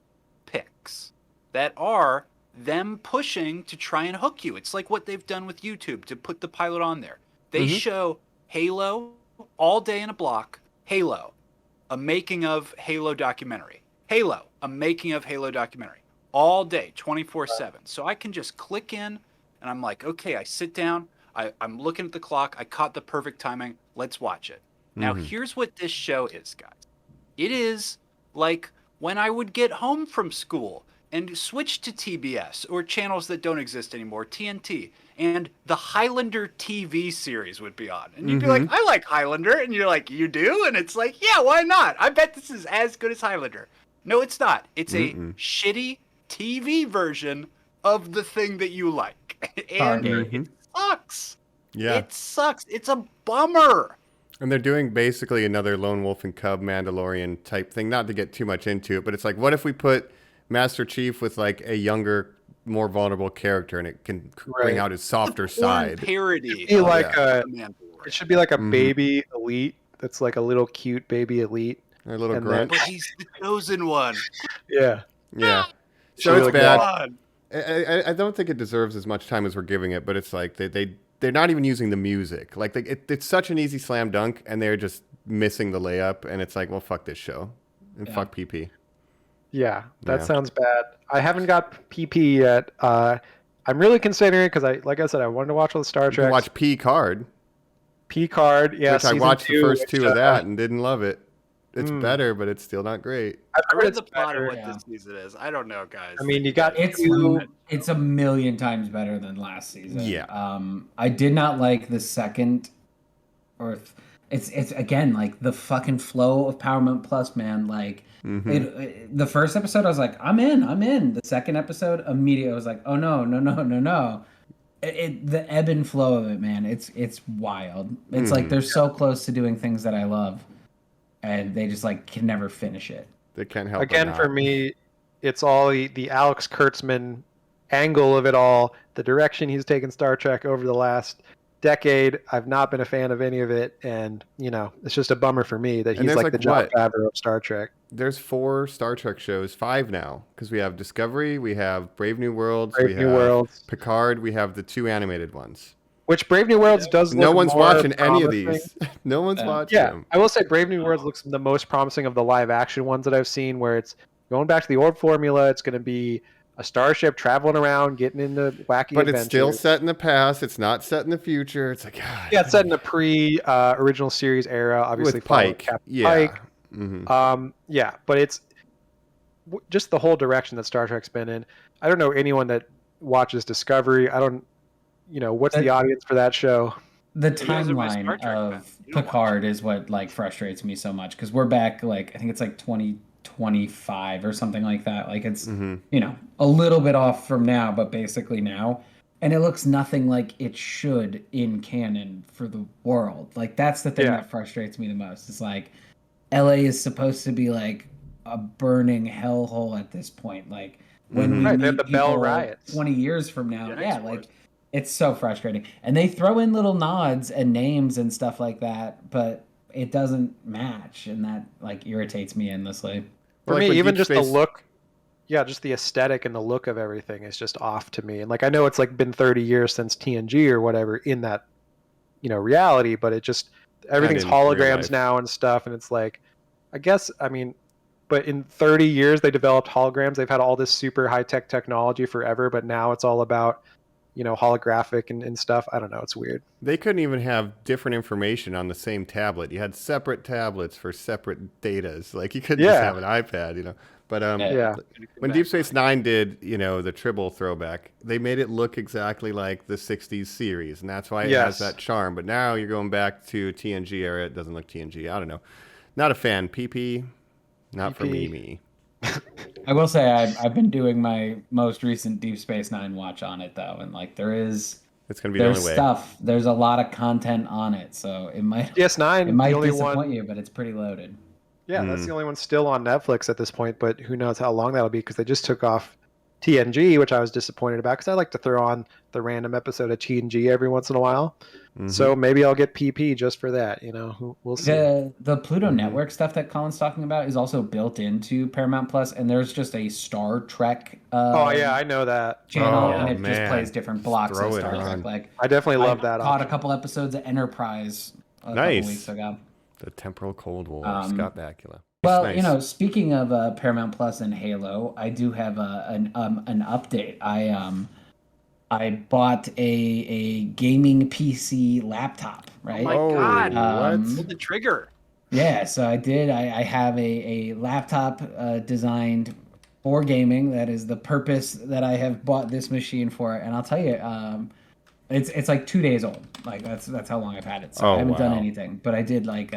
B: Picks that are them pushing to try and hook you. It's like what they've done with YouTube to put the pilot on there. They show Halo all day in a block. Halo, a making of Halo documentary. Halo, a making of Halo documentary. All day, 24/7. So I can just click in and I'm like, okay, I sit down. I'm looking at the clock. I caught the perfect timing. Let's watch it. Now, here's what this show is, guys. It is like when I would get home from school and switch to TBS or channels that don't exist anymore, TNT, and the Highlander TV series would be on. And you'd be like, I like Highlander. And you're like, you do? And it's like, yeah, why not? I bet this is as good as Highlander. No, it's not. It's a shitty TV version of the thing that you like. And it sucks.
E: Yeah.
B: It sucks. It's a bummer.
E: And they're doing basically another Lone Wolf and Cub Mandalorian type thing. Not to get too much into it, but it's like, what if we put Master Chief with like a younger, more vulnerable character, and it can bring out his softer side.
B: Parody.
F: It should be like a baby elite. That's like a little cute baby elite.
E: A little grunt.
B: But he's the chosen one.
F: Yeah.
E: Yeah. So it's bad. I don't think it deserves as much time as we're giving it, but it's like they're not even using the music. Like it's such an easy slam dunk, and they're just missing the layup, and it's like, well, fuck this show, and fuck PP.
F: Yeah, that sounds bad. I haven't got PP yet. I'm really considering it because like I said, I wanted to watch all the Star Trek.
E: Watch P-Card.
F: P-Card, yeah.
E: Which I watched the first two of that and didn't love it. It's better, but it's still not great.
B: I read the plot of what this season is. I don't know, guys.
F: I mean, you got
G: it's a million times better than last season.
E: Yeah.
G: I did not like the second, or it's again like the fucking flow of Paramount Plus, man. Like the first episode, I was like, I'm in. The second episode, immediately, I was like, oh no. The ebb and flow of it, man. It's wild. It's like they're so close to doing things that I love, and they just like can never finish it.
E: They can't help
F: again for me. It's all the Alex Kurtzman angle of it all. The direction he's taken Star Trek over the last decade. I've not been a fan of any of it, and it's just a bummer for me that he's like the John Favreau of Star Trek.
E: There's 4 Star Trek shows, 5 now, because we have Discovery, we have Brave New Worlds, Picard, we have the 2 animated ones.
F: Which Brave New Worlds does look
E: No one's
F: more
E: watching any of
F: promising.
E: these. No one's watching them.
F: I will say Brave New Worlds looks the most promising of the live action ones that I've seen, where it's going back to the old formula. It's going to be a starship traveling around, getting into wacky adventures.
E: But it's still set in the past. It's not set in the future. It's like, God.
F: Yeah, it's set in the original series era, obviously.
E: With Pike.
F: Captain Pike. But it's just the whole direction that Star Trek's been in. I don't know anyone that watches Discovery. I don't, what's the audience for that show?
G: The timeline of Picard is what like frustrates me so much, because we're back like I think it's like 2025 or something like that. Like it's a little bit off from now, but basically now, and it looks nothing like it should in canon for the world. Like that's the thing that frustrates me the most. It's like LA is supposed to be like a burning hellhole at this point. Like when we
F: Right, they
G: meet
F: had the Bell
G: people
F: riots.
G: 20 years from now,
B: Gen
G: yeah,
B: X Wars.
G: like it's so frustrating. And they throw in little nods and names and stuff like that, but it doesn't match, and that like irritates me endlessly.
F: For
E: Like
F: me,
E: when
F: even
E: Deep
F: just the
E: Space-
F: look, yeah, just the aesthetic and the look of everything is just off to me. And like I know it's like been 30 years since TNG or whatever in that, reality, but it just everything's
E: in real
F: holograms
E: life.
F: now and stuff, and it's like, I guess, I mean, but in 30 years they developed holograms. They've had all this super high tech technology forever, but now it's all about, holographic and stuff. I don't know. It's weird.
E: They couldn't even have different information on the same tablet. You had separate tablets for separate datas. Like you couldn't just
F: Yeah.
E: have an iPad. But
F: Yeah.
E: when Deep Space Nine did, the Tribble throwback, they made it look exactly like the '60s series, and that's why it has
F: Yes.
E: that charm. But now you're going back to TNG era; it doesn't look TNG. I don't know. Not a fan. PP, not for
F: PP.
E: me.
G: I will say I've been doing my most recent Deep Space Nine watch on it though, and like
E: It's gonna be the
G: there's
E: only way.
G: stuff. There's a lot of content on it, so it might
F: DS9,
G: it might
F: the only
G: disappoint
F: one.
G: you, but it's pretty loaded.
F: Yeah, that's the only one still on Netflix at this point, but who knows how long that'll be because they just took off TNG, which I was disappointed about because I like to throw on the random episode of TNG every once in a while. So maybe I'll get PP just for that. We'll see.
G: The Pluto Network stuff that Colin's talking about is also built into Paramount Plus, and there's just a Star Trek
F: Oh yeah, I know that.
G: channel,
E: Oh,
G: and it just
E: man.
G: plays different blocks
E: Throw
G: of
E: it
G: Star
E: on.
G: Trek. Like
F: I definitely love
G: I
F: that.
G: caught a
F: option.
G: couple episodes of Enterprise a
E: Nice.
G: couple weeks ago.
E: The Temporal Cold War.
G: Um,
E: Scott Bakula.
G: Well,
E: Nice.
G: speaking of Paramount Plus and Halo, I do have an update. I bought a gaming PC laptop, right?
B: Oh my God.
E: what?
B: Pull the trigger.
G: Yeah, so I did. I have a laptop designed for gaming. That is the purpose that I have bought this machine for. And I'll tell you, it's like 2 days old. Like that's how long I've had it. So
E: Oh,
G: I haven't done
E: wow.
G: anything, but I did like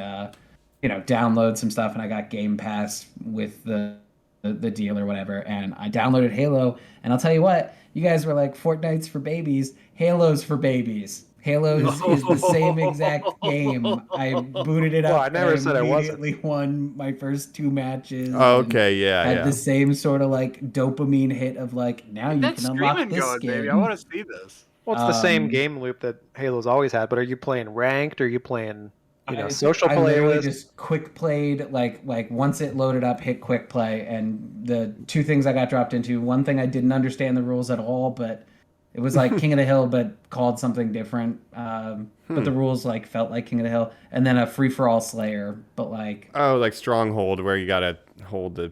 G: download some stuff, and I got Game Pass with the deal or whatever, and I downloaded Halo. And I'll tell you what, you guys were like, Fortnite's for babies, Halo's for babies. Halo is the same exact game. I booted it up.
F: Well, I never
G: and
F: said it wasn't.
G: immediately won my first 2 matches.
E: Oh,
G: and
E: okay, yeah,
G: had
E: yeah.
G: the same sort of like dopamine hit of like, now you
B: That's
G: can unlock
B: streaming
G: this
B: going,
G: skin.
B: baby. I want to see this.
F: Well, it's the same
G: Um,
F: game loop that Halo's always had. But are you playing ranked? Or are you playing,
G: I
F: social
G: literally
F: playlist?
G: just quick played like once it loaded up, hit quick play, and the 2 things I got dropped into. One thing I didn't understand the rules at all, but it was like King of the Hill, but called something different. But the rules like felt like King of the Hill, and then a free for all Slayer, but like
E: Oh, like Stronghold, where you gotta hold the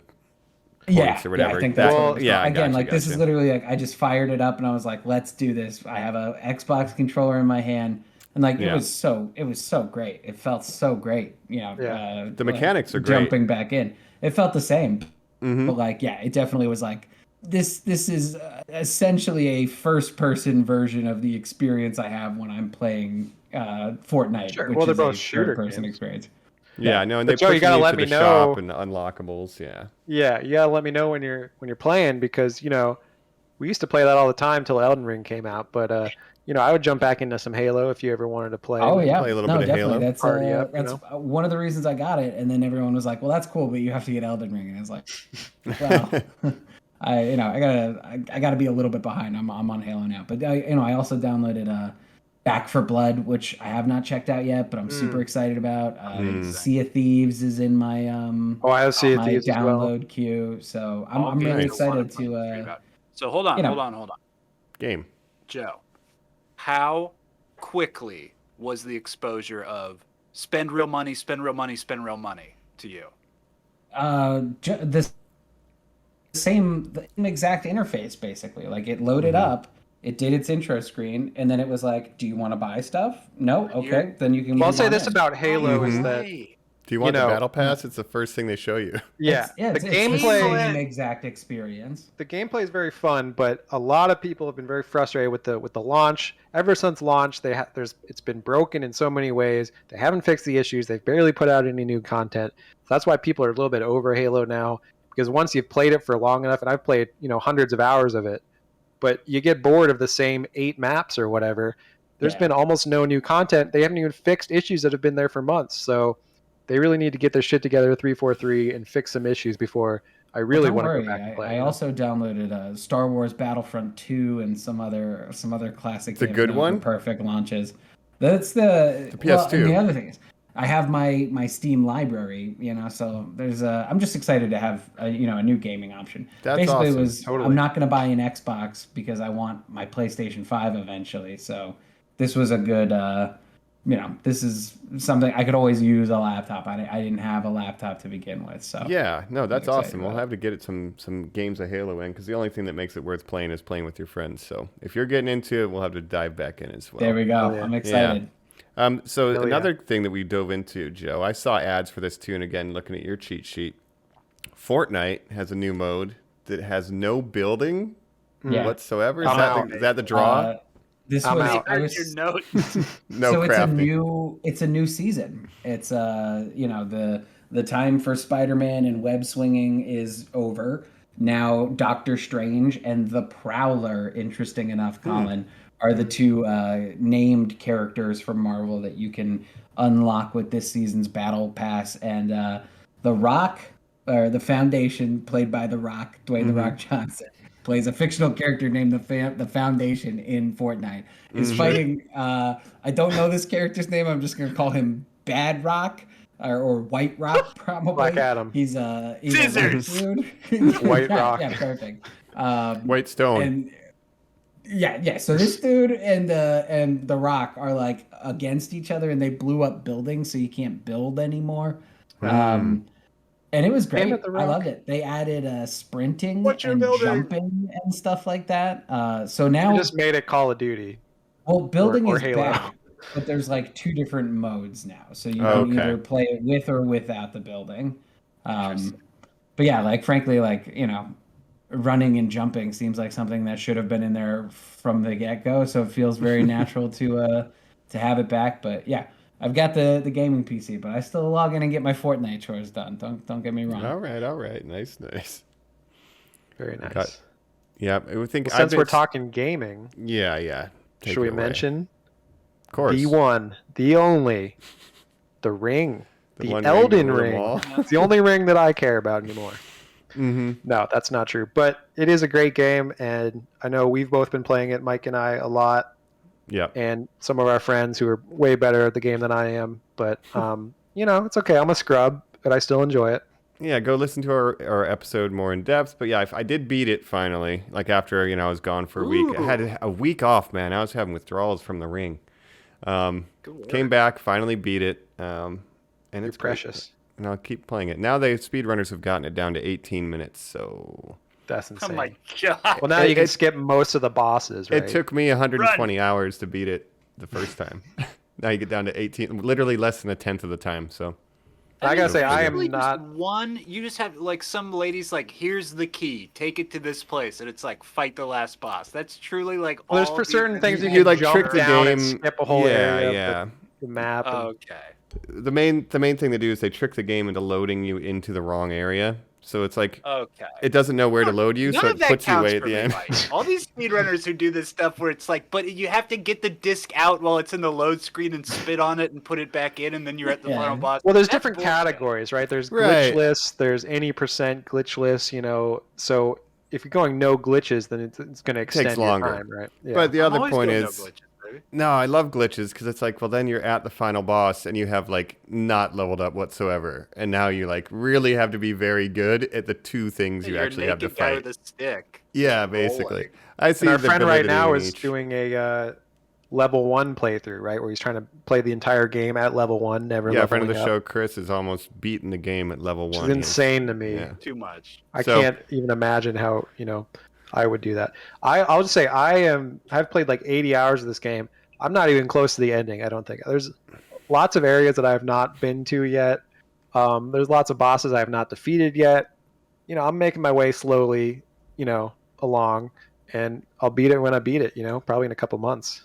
G: yeah,
E: points or whatever.
G: I think
E: That-
G: that's
F: Well,
G: what it was
E: yeah,
G: called. Again, like this is
E: gotcha.
G: literally like I just fired it up and I was like, let's do this. I have a Xbox controller in my hand, and like
E: Yeah.
G: it was so great. It felt so great.
F: Yeah.
E: The mechanics are great.
G: Jumping back in, it felt the same. But like, yeah, it definitely was like this is essentially a first person version of the experience I have when I'm playing Fortnite,
F: Sure.
G: which
F: Well, they're
G: is
F: both
G: a
F: shooter
G: third person
F: games.
G: experience.
E: Yeah, I know, and they
F: But Joe,
E: push
F: you gotta
E: you
F: let
E: to
F: me
E: the shop
F: know-
E: and the unlockables. Yeah.
F: Yeah, you gotta let me know when you're playing because we used to play that all the time till Elden Ring came out. But I would jump back into some Halo if you ever wanted to play.
G: Oh yeah,
E: play a little
G: no,
E: bit of
G: definitely.
E: Halo.
G: That's
F: Party up,
G: that's one of the reasons I got it. And then everyone was like, "Well, that's cool, but you have to get Elden Ring." And I was like, "Well, I gotta be a little bit behind. I'm on Halo now, but I also downloaded Back for Blood, which I have not checked out yet, but I'm super excited about. Sea of Thieves is in my
F: Oh, I see it
G: my
F: as well.
G: download queue, so I'm
B: All
G: really
B: games I wanna
G: excited
B: play
G: to.
B: straight up. So hold on.
E: Game.
B: Joe, how quickly was the exposure of spend real money to you?
G: The same exact interface, basically. Like it loaded up, it did its intro screen, and then it was like, "Do you want to buy stuff? No, okay, then you can."
F: Well, I'll
G: move
F: say
G: on
F: this
G: in.
F: about Halo is that
B: Hey,
E: Do you want the
F: know-
E: battle pass? It's the first thing they show you.
F: yeah,
G: It's
F: the
G: the
F: gameplay
G: same exact experience.
F: the gameplay is very fun, but a lot of people have been very frustrated with the launch. Ever since launch, it's been broken in so many ways. They haven't fixed the issues. They've barely put out any new content. So that's why people are a little bit over Halo now. Because once you've played it for long enough, and I've played hundreds of hours of it, but you get bored of the same 8 maps or whatever. There's
G: Yeah.
F: been almost no new content. They haven't even fixed issues that have been there for months. So they really need to get their shit together, 343, and fix some issues before I really want to go back and play.
G: I also downloaded Star Wars Battlefront 2 and some other classic
E: It's a
G: games
E: good
G: that were
E: one?
G: Perfect launches. That's the
E: PS2.
G: Well, and the other thing is, I have my Steam library, so there's I'm just excited to have a new gaming option.
E: That's
G: Basically,
E: awesome.
G: it was
F: Totally.
G: I'm not going to buy an Xbox because I want my PlayStation 5 eventually. So this was a good this is something I could always use a laptop. I didn't have a laptop to begin with, so
E: Yeah, no, that's
G: excited
E: awesome. We'll
G: about
E: have to get it some games of Halo in because the only thing that makes it worth playing is playing with your friends. So if you're getting into it, we'll have to dive back in as well.
G: there we go.
F: yeah.
G: I'm excited.
E: So
F: Hell
E: another thing that we dove into, Joe, I saw ads for this too, and again, looking at your cheat sheet, Fortnite has a new mode that has no building
G: Yeah.
E: whatsoever. Is
F: I'm
E: that,
F: out.
E: is that the draw?
G: This
F: I'm
G: was,
F: out.
G: I
B: Where's
G: was
B: your note?
E: No
G: so
E: crafting.
G: it's a new season. It's the time for Spider-Man and web swinging is over. Now Doctor Strange and the Prowler, interesting enough, Colin, are the two named characters from Marvel that you can unlock with this season's Battle Pass. And The Rock, or the Foundation, played by The Rock, Dwayne The Rock Johnson, plays a fictional character named the Foundation in Fortnite. Is fighting. I don't know this character's name. I'm just gonna call him Bad Rock or White Rock, probably.
F: Black Adam.
G: He's a
B: Scissors.
G: white dude.
F: White
G: Yeah,
F: Rock.
G: Yeah, perfect.
E: White Stone.
G: And yeah. So this dude and The Rock are like against each other, and they blew up buildings, so you can't build anymore. And it was great.
F: Damn it, The
G: I
F: Rock.
G: loved it. They added sprinting
A: What you're
G: and
A: building?
G: jumping and stuff like that. So now,
F: They just made it Call of Duty.
G: well, building
F: or
G: is
F: Halo.
G: back, but there's like two different modes now. So you can
E: Okay.
G: either play it with or without the building. But yeah, like frankly, running and jumping seems like something that should have been in there from the get-go. So it feels very natural to have it back. But yeah, I've got the gaming PC, but I still log in and get my Fortnite chores done. Don't get me wrong.
E: All right. Nice.
F: Very nice.
E: Got- Yeah, I would think.
F: Well, since
E: I've
F: we're
E: been-
F: talking gaming,
E: Yeah. Take
F: should we
E: it away.
F: mention
E: Of course.
F: the one, the only, the ring, the
E: one
F: Elden
E: ring over the
F: Ring?
E: wall.
F: It's the only ring that I care about anymore.
E: Mm-hmm.
F: No, that's not true. But it is a great game, and I know we've both been playing it, Mike and I, a lot,
E: Yeah.
F: and some of our friends who are way better at the game than I am. But it's okay. I'm a scrub, but I still enjoy it.
E: Yeah, go listen to our episode more in depth. But yeah, I did beat it finally. Like after I was gone for a week. I had a week off, man. I was having withdrawals from the ring. Came back, finally beat it, and
F: You're
E: it's great.
F: precious.
E: And I'll keep playing it. Now the speedrunners have gotten it down to 18 minutes, so
F: That's
B: Oh
F: insane.
B: my god.
F: Well, now you can skip most of the bosses, right?
E: it took me 120 hours to beat it the first time. Now you get down to 18, literally less than a tenth of the time. So
F: I gotta say, I am
B: Literally
F: not.
B: just one. You just have like some ladies like, here's the key, take it to this place, and it's like fight the last boss. That's truly like.
F: Well, there's
B: all
F: for
B: the
F: certain things you
E: You,
F: can
E: like,
F: jump
E: trick the
F: down and
E: game.
F: skip a whole
E: Yeah,
F: area
E: yeah.
F: of the map. and-
B: Okay.
E: the main thing they do is they trick the game into loading you into the wrong area. So it's like
B: Okay.
E: it doesn't know where to load you,
B: None
E: so
B: of
E: it
B: that
E: puts you
B: counts
E: way at
B: for
E: the
B: me,
E: end.
B: Mike. All these speedrunners who do this stuff where it's like, but you have to get the disc out while it's in the load screen and spit on it and put it back in, and then you're at the
G: Yeah.
B: final boss.
F: Well, there's
B: That's
F: different
B: bullshit.
F: categories, right? There's
E: Right.
F: glitchless, there's any percent glitchless, So if you're going no glitches, then it's going to extend your
E: longer.
F: time, right? Yeah.
E: But the
B: I'm
E: other
B: always
E: point
B: doing no
E: is,
B: glitches, baby.
E: no, I love glitches because it's like, well, then you're at the final boss and you have like not leveled up whatsoever, and now you like really have to be very good at the two things you
B: You're
E: actually have to
B: naked guy
E: fight.
B: with a stick.
E: Yeah, basically.
B: Rolling.
E: I see
F: and our
E: the
F: friend right
E: validity
F: now
E: in
F: is
E: each.
F: doing a level 1 playthrough, right? Where he's trying to play the entire game at level 1, never
E: Yeah, a friend of the
F: leveling up,
E: show, Chris, is almost beaten the game at level
F: which
E: 1.
F: is insane to me.
E: Yeah.
B: Too much.
F: I
E: So-
F: can't even imagine how, I would do that. I'll just say I've played like 80 hours of this game. I'm not even close to the ending, I don't think. There's lots of areas that I have not been to yet. There's lots of bosses I have not defeated yet. I'm making my way slowly, along, and I'll beat it when I beat it, probably in a couple months.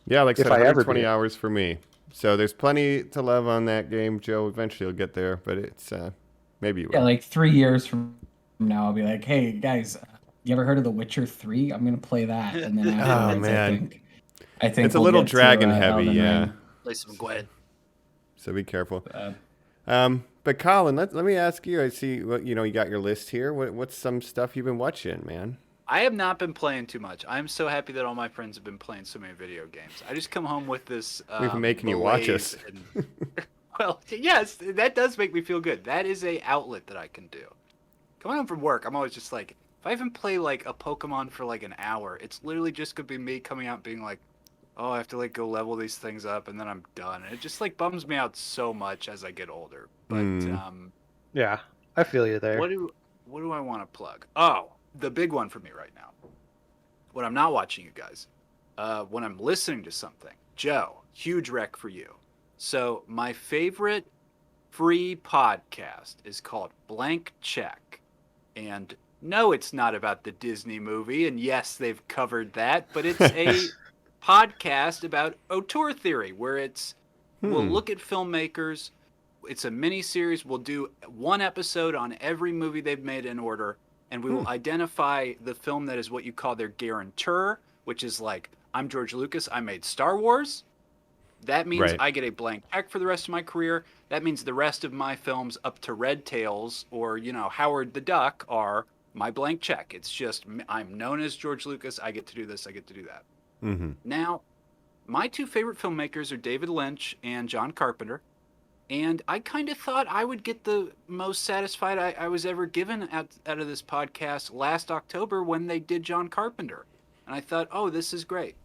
E: Yeah, like I
F: If
E: said,
F: I ever
E: 120
F: beat it.
E: hours for me. So there's plenty to love on that game, Joe. Eventually you'll get there, but it's maybe you will.
G: Yeah, like 3 years from now, I'll be like, hey guys, you ever heard of The Witcher 3? I'm gonna play that, and then afterwards,
E: man.
G: I think
E: It's a
G: we'll
E: little
G: get to,
E: dragon heavy,
G: Elden
E: yeah.
G: Ring.
B: Play some Gwen.
E: So be careful. But Colin, let me ask you. I see what you got your list here. What's some stuff you've been watching, man?
B: I have not been playing too much. I'm so happy that all my friends have been playing so many video games. I just come home with this.
E: We've been making you watch us.
B: Well, yes, that does make me feel good. That is a outlet that I can do. Coming home from work, I'm always just like, if I even play like a Pokemon for like an hour, it's literally just gonna be me coming out being like, oh, I have to like go level these things up and then I'm done. And it just like bums me out so much as I get older. But
F: Yeah, I feel you there.
B: what do I want to plug? Oh, the big one for me right now. When I'm not watching you guys, when I'm listening to something, Joe, huge rec for you. So my favorite free podcast is called Blank Check. And no, it's not about the Disney movie. And yes, they've covered that, but it's a podcast about auteur theory where we'll look at filmmakers. It's a mini series. We'll do one episode on every movie they've made in order, and we will identify the film that is what you call their guarantor, which is like, I'm George Lucas, I made Star Wars. That means I get a blank check for the rest of my career. That means the rest of my films up to Red Tails or, Howard the Duck are my blank check. It's just, I'm known as George Lucas. I get to do this. I get to do that.
E: Mm-hmm.
B: Now, my two favorite filmmakers are David Lynch and John Carpenter. And I kind of thought I would get the most satisfied I was ever given out of this podcast last October when they did John Carpenter. And I thought, oh, this is great.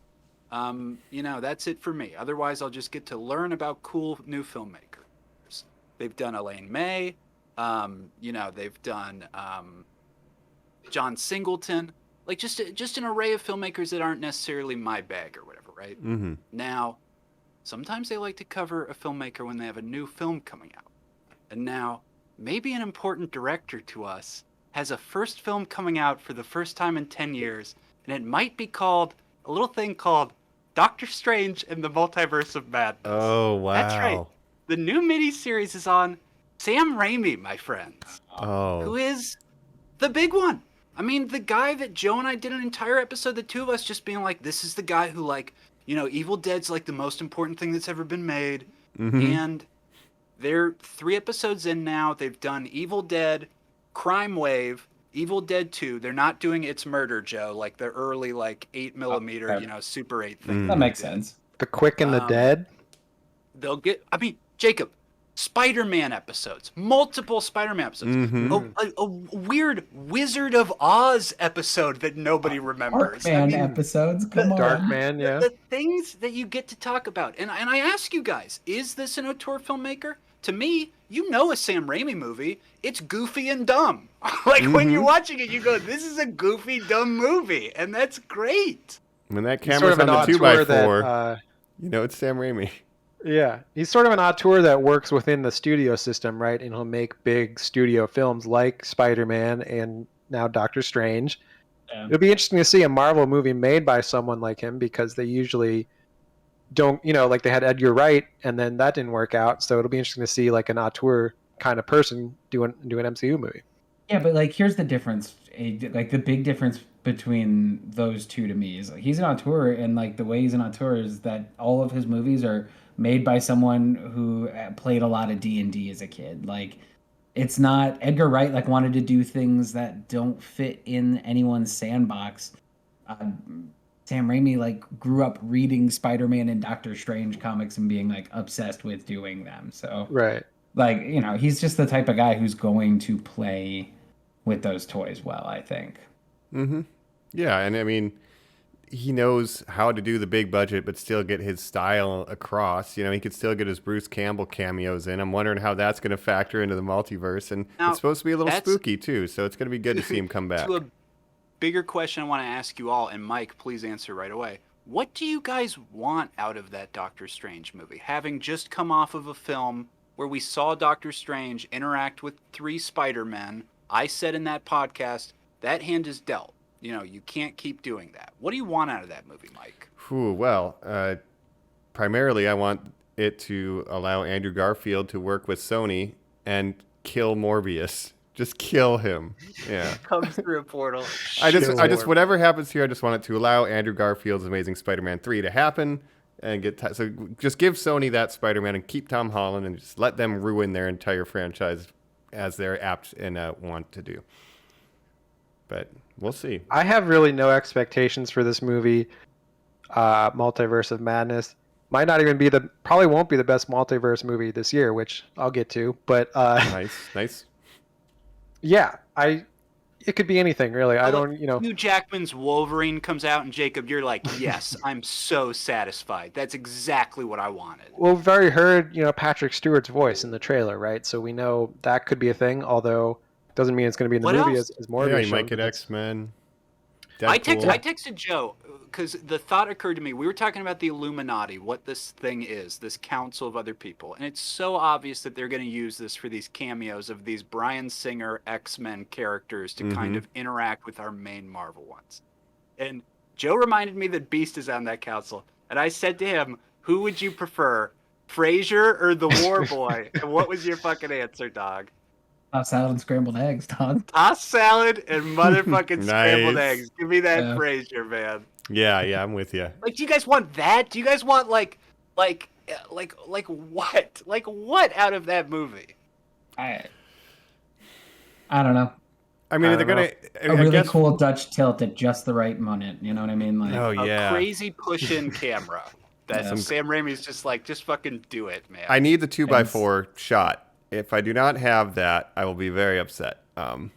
B: That's it for me. Otherwise, I'll just get to learn about cool new filmmakers. They've done Elaine May. They've done John Singleton. Like just an array of filmmakers that aren't necessarily my bag or whatever, right?
E: Mm-hmm.
B: Now, sometimes they like to cover a filmmaker when they have a new film coming out. And now, maybe an important director to us has a first film coming out for the first time in 10 years, and it might be called a little thing called Doctor Strange and the Multiverse of Madness.
E: Oh, wow.
B: That's right. The new miniseries is on Sam Raimi, my friends.
E: Oh.
B: Who is the big one. I mean, the guy that Joe and I did an entire episode, the two of us just being like, this is the guy who, like, Evil Dead's like the most important thing that's ever been made.
E: Mm-hmm.
B: And they're 3 episodes in now. They've done Evil Dead, Crime Wave, Evil Dead 2. They're not doing It's Murder, Joe, like the early, like, 8mm, Super 8 thing.
G: That makes sense.
F: The Quick and the Dead?
B: They'll get, Jacob, Spider-Man episodes, multiple Spider-Man episodes,
E: Mm-hmm.
B: a weird Wizard of Oz episode that nobody remembers.
G: Darkman episodes, come on.
F: Darkman, yeah.
B: The things that you get to talk about. And I ask you guys, is this an auteur filmmaker? To me, a Sam Raimi movie, it's goofy and dumb. Like, when you're watching it, you go, this is a goofy, dumb movie. And that's great.
E: When that
F: He's
E: camera's
F: sort of
E: on the
F: an
E: 2x4,
F: auteur
E: it's Sam Raimi.
F: Yeah, he's sort of an auteur that works within the studio system, right? And he'll make big studio films like Spider-Man and now Doctor Strange. Yeah. It'll be interesting to see a Marvel movie made by someone like him because they usually don't, like they had Edgar Wright and then that didn't work out. So it'll be interesting to see like an auteur kind of person do an MCU movie.
G: Yeah, but like here's the difference. Like the big difference between those two to me is like, he's an auteur, and like the way he's an auteur is that all of his movies are made by someone who played a lot of D&D as a kid. Like, it's not Edgar Wright like wanted to do things that don't fit in anyone's sandbox. Sam Raimi like grew up reading Spider-Man and Doctor Strange comics and being like obsessed with doing them. So
F: right,
G: like he's just the type of guy who's going to play with those toys well, I think.
E: Mm-hmm. Yeah, and I mean, he knows how to do the big budget, but still get his style across. He could still get his Bruce Campbell cameos in. I'm wondering how that's going to factor into the multiverse. And now, it's supposed to be a little spooky, too. So it's going to be good to see him come back.
B: To a bigger question I want to ask you all, and Mike, please answer right away. What do you guys want out of that Doctor Strange movie? Having just come off of a film where we saw Doctor Strange interact with 3 Spider-Men, I said in that podcast, that hand is dealt. You can't keep doing that. What do you want out of that movie, Mike?
E: Well, primarily I want it to allow Andrew Garfield to work with Sony and kill Morbius. Just kill him. Yeah.
B: Comes through a portal.
E: I just whatever happens here, I just want it to allow Andrew Garfield's Amazing Spider-Man 3 to happen. and so just give Sony that Spider-Man and keep Tom Holland and just let them ruin their entire franchise as they're apt and want to do. But we'll see.
F: I have really no expectations for this movie, Multiverse of Madness. Might not even be probably won't be the best multiverse movie this year, which I'll get to. But
E: nice.
F: Yeah, it could be anything really. I don't,
B: Hugh Jackman's Wolverine comes out, and Jacob, you're like, yes, I'm so satisfied. That's exactly what I wanted.
F: Well, we've already heard, Patrick Stewart's voice in the trailer, right? So we know that could be a thing. Although doesn't mean it's going to be in the movie as more.
E: Yeah, you might get X-Men.
B: I texted Joe because the thought occurred to me. We were talking about the Illuminati, what this thing is, this council of other people. And it's so obvious that they're going to use this for these cameos of these Bryan Singer X-Men characters to kind of interact with our main Marvel ones. And Joe reminded me that Beast is on that council. And I said to him, who would you prefer, Frasier or the War Boy? And what was your fucking answer, dog?
G: Tossed salad and scrambled eggs, dog.
B: Tossed salad and motherfucking scrambled eggs. Give me that Frasier, man.
E: Yeah, I'm with you.
B: Like, do you guys want that? Do you guys want like what? Like what out of that movie?
G: I don't know.
E: I mean, they're gonna
G: a really cool Dutch tilt at just the right moment. You know what I mean? Like
B: a crazy push-in camera. That Sam Raimi's just fucking do it, man.
E: I need the 2x4 shot. If I do not have that, I will be very upset. But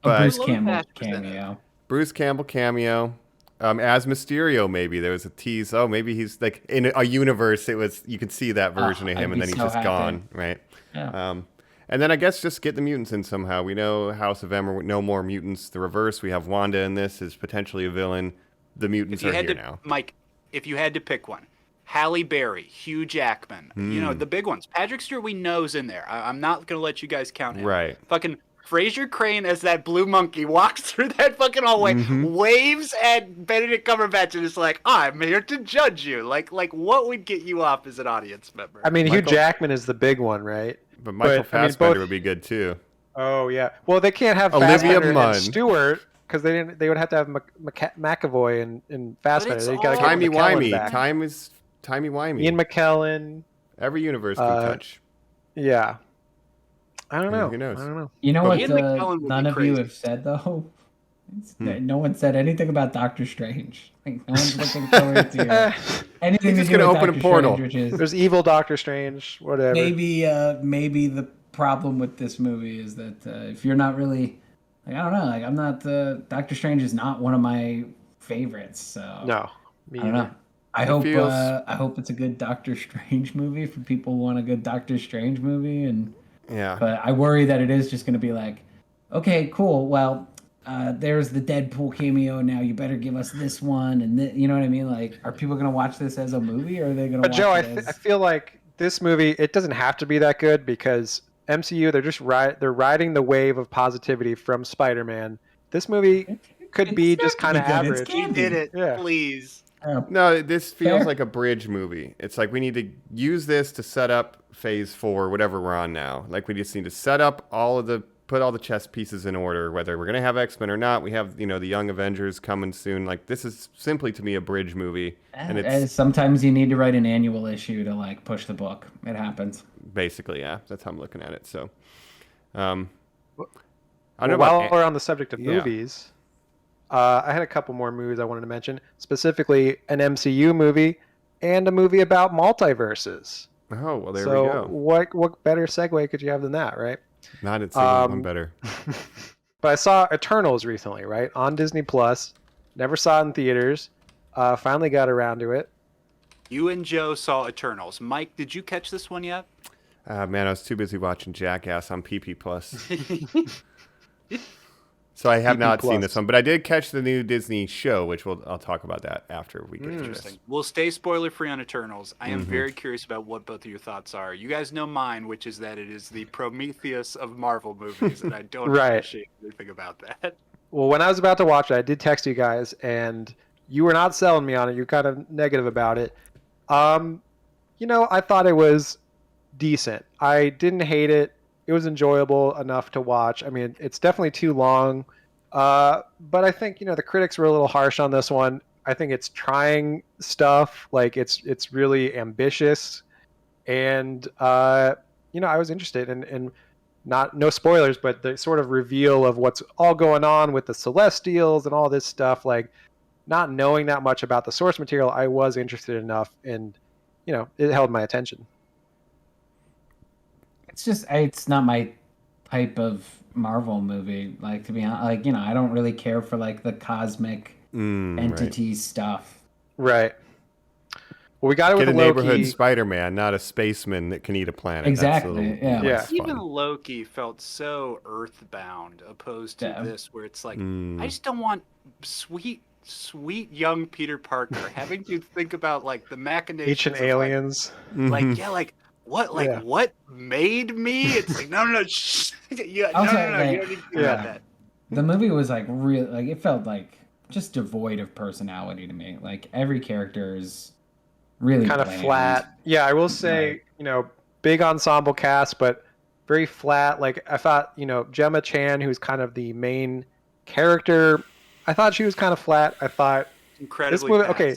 G: Bruce Campbell cameo.
E: Bruce Campbell cameo. As Mysterio, maybe there was a tease. Oh, maybe he's like in a universe. You could see that version of him, and then he's just gone, right?
G: Yeah.
E: And then I guess just get the mutants in somehow. We know House of M, no more mutants. The reverse, we have Wanda in this is potentially a villain. The mutants are here now.
B: Mike, if you had to pick one, Halle Berry, Hugh Jackman, the big ones. Patrick Stewart, we know's in there. I'm not going to let you guys count him.
E: Right.
B: Fucking Fraser Crane as that blue monkey walks through that fucking hallway, waves at Benedict Cumberbatch and is like, I'm here to judge you. Like what would get you off as an audience member?
F: I mean, Hugh Jackman is the big one, right?
E: But Michael Fassbender would be good too.
F: Oh, yeah. Well, they can't have
E: Olivia
F: Fassbender
E: Munn.
F: and Stewart because they would have to have McAvoy and Fassbender. They got to get
E: timey-wimey.
F: back.
E: Timey-wimey.
F: Ian McKellen.
E: Every universe can touch.
F: Yeah. I don't know.
E: Who knows?
F: I don't know.
G: You know
B: But
G: what
B: Ian McKellen would
G: none
B: be
G: of
B: crazy.
G: you have said, though? No one said anything about Doctor Strange. Like, no one's looking forward to anything
E: He's
G: to
E: just
G: do
E: gonna
G: with
E: open
G: Doctor
E: a portal.
G: Strange, which is
F: There's evil Doctor Strange, whatever.
G: maybe the problem with this movie is that if you're not really, like, I don't know, like I'm not Doctor Strange is not one of my favorites. So
F: No.
G: I don't know. I hope it's a good Doctor Strange movie for people who want a good Doctor Strange movie, but I worry that it is just going to be like, okay, cool. Well, there's the Deadpool cameo now. You better give us this one, and you know what I mean. Like, are people going to watch this as a movie, or are they going to?
F: But Joe, I feel like this movie it doesn't have to be that good because MCU they're just they're riding the wave of positivity from Spider-Man. This movie could be just kind of average.
B: You did it,
F: Yeah.
B: please.
E: No, this feels
G: Fair.
E: like a bridge movie. It's like we need to use this to set up phase 4, whatever we're on now. Like we just need to set up put all the chess pieces in order, whether we're going to have X-Men or not. We have, the Young Avengers coming soon. Like this is simply to me a bridge movie. And it's
G: sometimes you need to write an annual issue to like push the book. It happens.
E: basically, yeah, that's how I'm looking at it. So, I don't know
F: while
E: about,
F: we're on the subject of movies, I had a couple more movies I wanted to mention, specifically an MCU movie and a movie about multiverses.
E: Oh, well, there
F: so
E: we go.
F: What better segue could you have than that, right?
E: Not at single one better.
F: But I saw Eternals recently, right, on Disney Plus. Never saw it in theaters. Finally got around to it.
B: You and Joe saw Eternals. Mike, did you catch this one yet?
E: Man, I was too busy watching Jackass on PP Plus. So I have not seen this one, but I did catch the new Disney show, which I'll talk about that after we get to this.
B: We'll stay spoiler free on Eternals. I am very curious about what both of your thoughts are. You guys know mine, which is that it is the Prometheus of Marvel movies, and I don't appreciate anything about that.
F: Well, when I was about to watch it, I did text you guys, and you were not selling me on it. You're kind of negative about it. I thought it was decent. I didn't hate it. It was enjoyable enough to watch. I mean, it's definitely too long. But I think, the critics were a little harsh on this one. I think it's trying stuff. Like it's really ambitious, and I was interested in no spoilers, but the sort of reveal of what's all going on with the Celestials and all this stuff. Like, not knowing that much about the source material, I was interested enough, and it held my attention.
G: It's not my type of Marvel movie. Like, to be honest, like, I don't really care for like the cosmic entity stuff.
F: Right. Well, we got it
E: Get
F: with
E: a
F: Loki.
E: neighborhood Spider-Man, not a spaceman that can eat a planet.
G: Exactly.
E: That's a little less fun.
B: Even Loki felt so earthbound, opposed to this, where it's like, I just don't want sweet young Peter Parker having to think about like the machinations
F: Ancient aliens.
B: What made me? It's like no, shh. No, you don't need to think about that.
G: The movie was like real, like it felt like just devoid of personality to me. Like every character is really
F: kind of flat. Yeah, I will say, big ensemble cast, but very flat. Like I thought, Gemma Chan, who's kind of the main character, I thought she was kind of flat. I thought
B: incredibly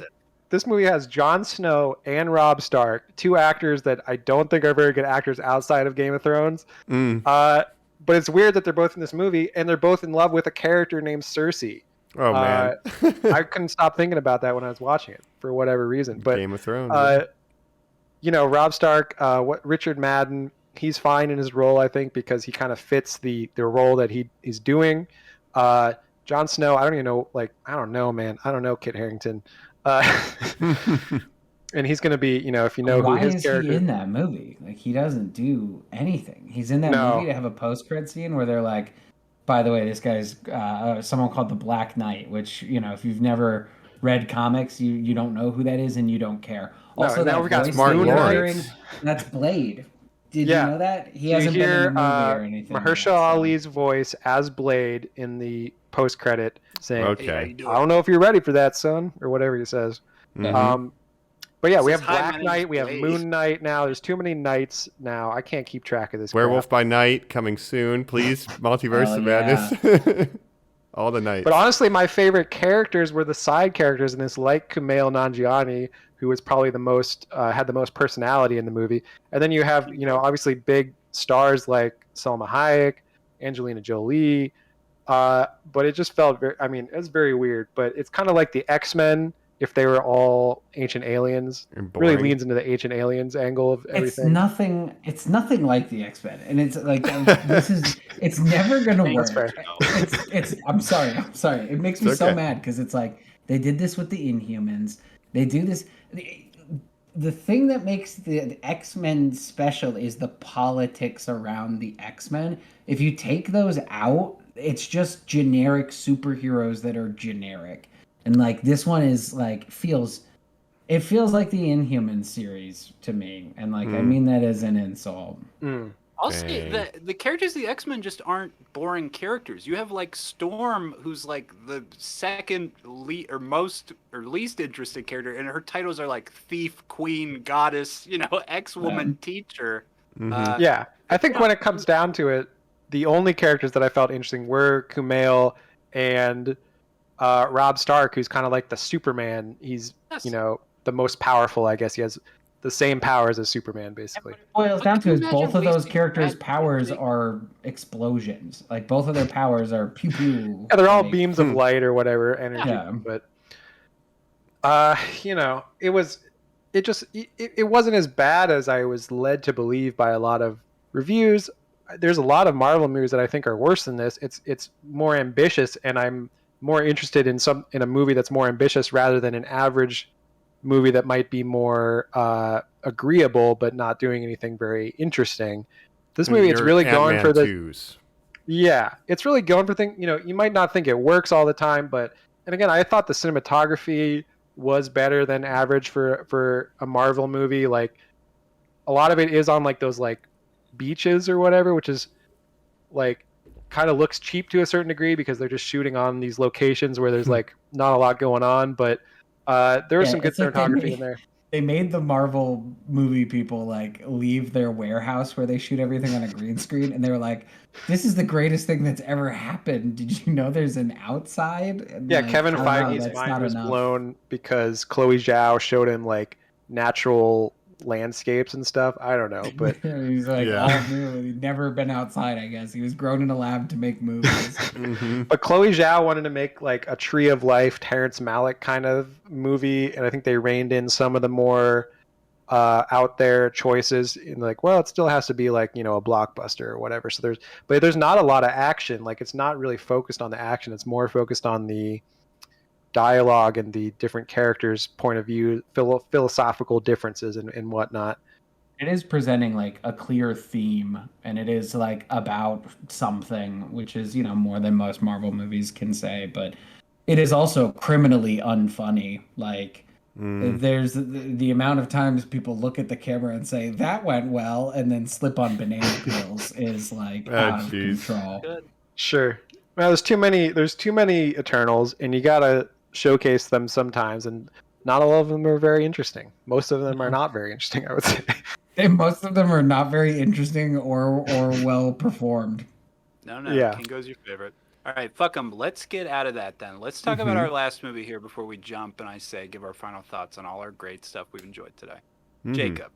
F: this movie has Jon Snow and Robb Stark, two actors that I don't think are very good actors outside of Game of Thrones. But it's weird that they're both in this movie, and they're both in love with a character named Cersei.
E: Oh, man.
F: I couldn't stop thinking about that when I was watching it for whatever reason. But
E: Game of Thrones.
F: Robb Stark, Richard Madden, he's fine in his role, I think, because he kind of fits the role that he's doing. Jon Snow, I don't know, man. I don't know Kit Harington. And he's going to be, if you know who his character...
G: Why is he in that movie? Like, he doesn't do anything. He's in that movie to have a post-credit scene where they're like, by the way, this guy's someone called the Black Knight, which, if you've never read comics, you don't know who that is and you don't care. Also,
F: now we got
G: voice
F: Martin
G: that you're
F: Lawrence.
G: hearing, that's Blade. Did you know that? He hasn't been in the movie or anything.
F: Mahershala Ali's voice as Blade in the post-credit saying,
E: okay.
F: I don't know if you're ready for that, son, or whatever he says. But yeah, we have Black Knight, we have Moon Knight now. There's too many knights now. I can't keep track of this.
E: Werewolf by Night coming soon, please. Multiverse of Madness. All the knights.
F: But honestly, my favorite characters were the side characters in this, like Kumail Nanjiani, who was probably the most had the most personality in the movie. And then you have, obviously big stars like Salma Hayek, Angelina Jolie. But it just felt it was very weird. But it's kind of like the X-Men. If they were all ancient aliens, really leans into the ancient aliens angle of everything.
G: It's nothing like the X-Men, and it's like it's never gonna work. I'm sorry. It makes me so mad because it's like they did this with the Inhumans. They do this. The thing that makes the X-Men special is the politics around the X-Men. If you take those out, it's just generic superheroes that are generic. And like this one is like feels like the Inhumans series to me, and like I mean that as an insult.
B: I'll say the characters of the X-Men just aren't boring characters. You have like Storm, who's like the second least interesting character, and her titles are like thief, queen, goddess, X-woman, teacher.
F: I think when it comes down to it, the only characters that I felt interesting were Kumail and Robb Stark, who's kind of like the Superman. He's the most powerful, I guess. He has the same powers as Superman, basically.
G: What it boils down to is both of those characters' powers are explosions. Like both of their powers are pew pew.
F: Yeah, they're all beams of light or whatever energy. Yeah. But it wasn't as bad as I was led to believe by a lot of reviews. There's a lot of Marvel movies that I think are worse than this. It's more ambitious, and I'm more interested in a movie that's more ambitious rather than an average movie that might be more agreeable but not doing anything very interesting. This movie, it's really going for it's really going for things. You might not think it works all the time, and again, I thought the cinematography was better than average for a Marvel movie. Like a lot of it is on like those like beaches or whatever, which is like kind of looks cheap to a certain degree because they're just shooting on these locations where there's like not a lot going on, but there was some good cinematography in there.
G: They made the Marvel movie people like leave their warehouse where they shoot everything on a green screen, and they were like, "This is the greatest thing that's ever happened. Did you know there's an outside?" And
F: Yeah,
G: like,
F: Kevin
G: oh, no,
F: Feige's
G: that's
F: mind
G: not
F: was
G: enough.
F: blown because Chloe Zhao showed him like natural landscapes and stuff. I don't know, but
G: He's like,
E: Yeah.
G: all new. He'd never been outside, I guess. He was grown in a lab to make movies.
F: but Chloe Zhao wanted to make like a Tree of Life, Terrence Malick kind of movie, and I think they reined in some of the more out there choices in like, well, it still has to be like, a blockbuster or whatever. So there's not a lot of action. Like it's not really focused on the action. It's more focused on the dialogue and the different characters' point of view, philosophical differences and whatnot.
G: It is presenting like a clear theme, and it is like about something, which is, more than most Marvel movies can say, but it is also criminally unfunny. Like, there's the amount of times people look at the camera and say, that went well, and then slip on banana peels is like out of control.
F: Sure. Well, there's too many Eternals, and you gotta showcase them sometimes, and not all of them are very interesting. Most of them are not very interesting, I would say.
G: And most of them are not very interesting or well performed.
B: No,
F: Yeah.
B: Kingo's your favorite. All right, fuck them. Let's get out of that then. Let's talk about our last movie here before we jump and I say give our final thoughts on all our great stuff we've enjoyed today. Jacob.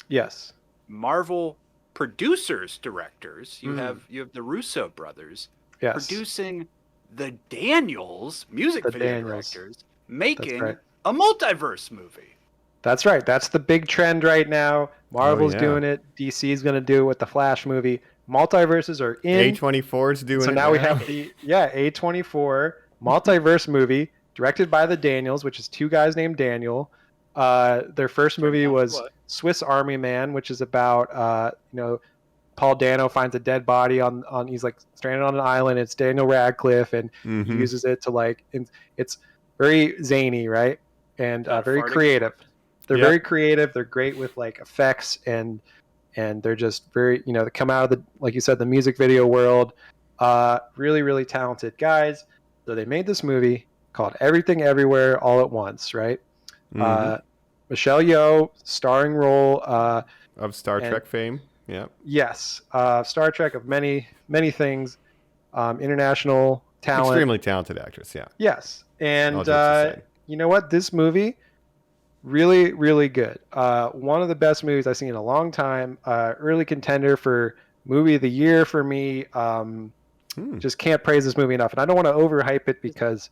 F: Yes.
B: Marvel producers, directors. You have the Russo brothers producing the Daniels, music video directors, making a multiverse movie.
F: That's right. That's the big trend right now. Marvel's doing it. DC's going to do it with the Flash movie. Multiverses are in.
E: A24's doing it.
F: So now we have the A24 multiverse movie directed by the Daniels, which is two guys named Daniel. Their first movie was Swiss Army Man, which is about Paul Dano finds a dead body on he's like stranded on an island. It's Daniel Radcliffe, and he uses it to it's very zany, right? And very creative. They're very creative. They're great with like effects and they're just very, they come out of the, like you said, the music video world. Really, really talented guys. So they made this movie called Everything Everywhere All at Once, right? Michelle Yeoh, starring role
E: of Star Trek fame. Yeah.
F: Yes, Star Trek of many, many things. International talent.
E: Extremely talented actress. Yeah.
F: Yes, and you know what? This movie. Really, really good. One of the best movies I've seen in a long time. Early contender for movie of the year for me. Just can't praise this movie enough. And I don't want to overhype it because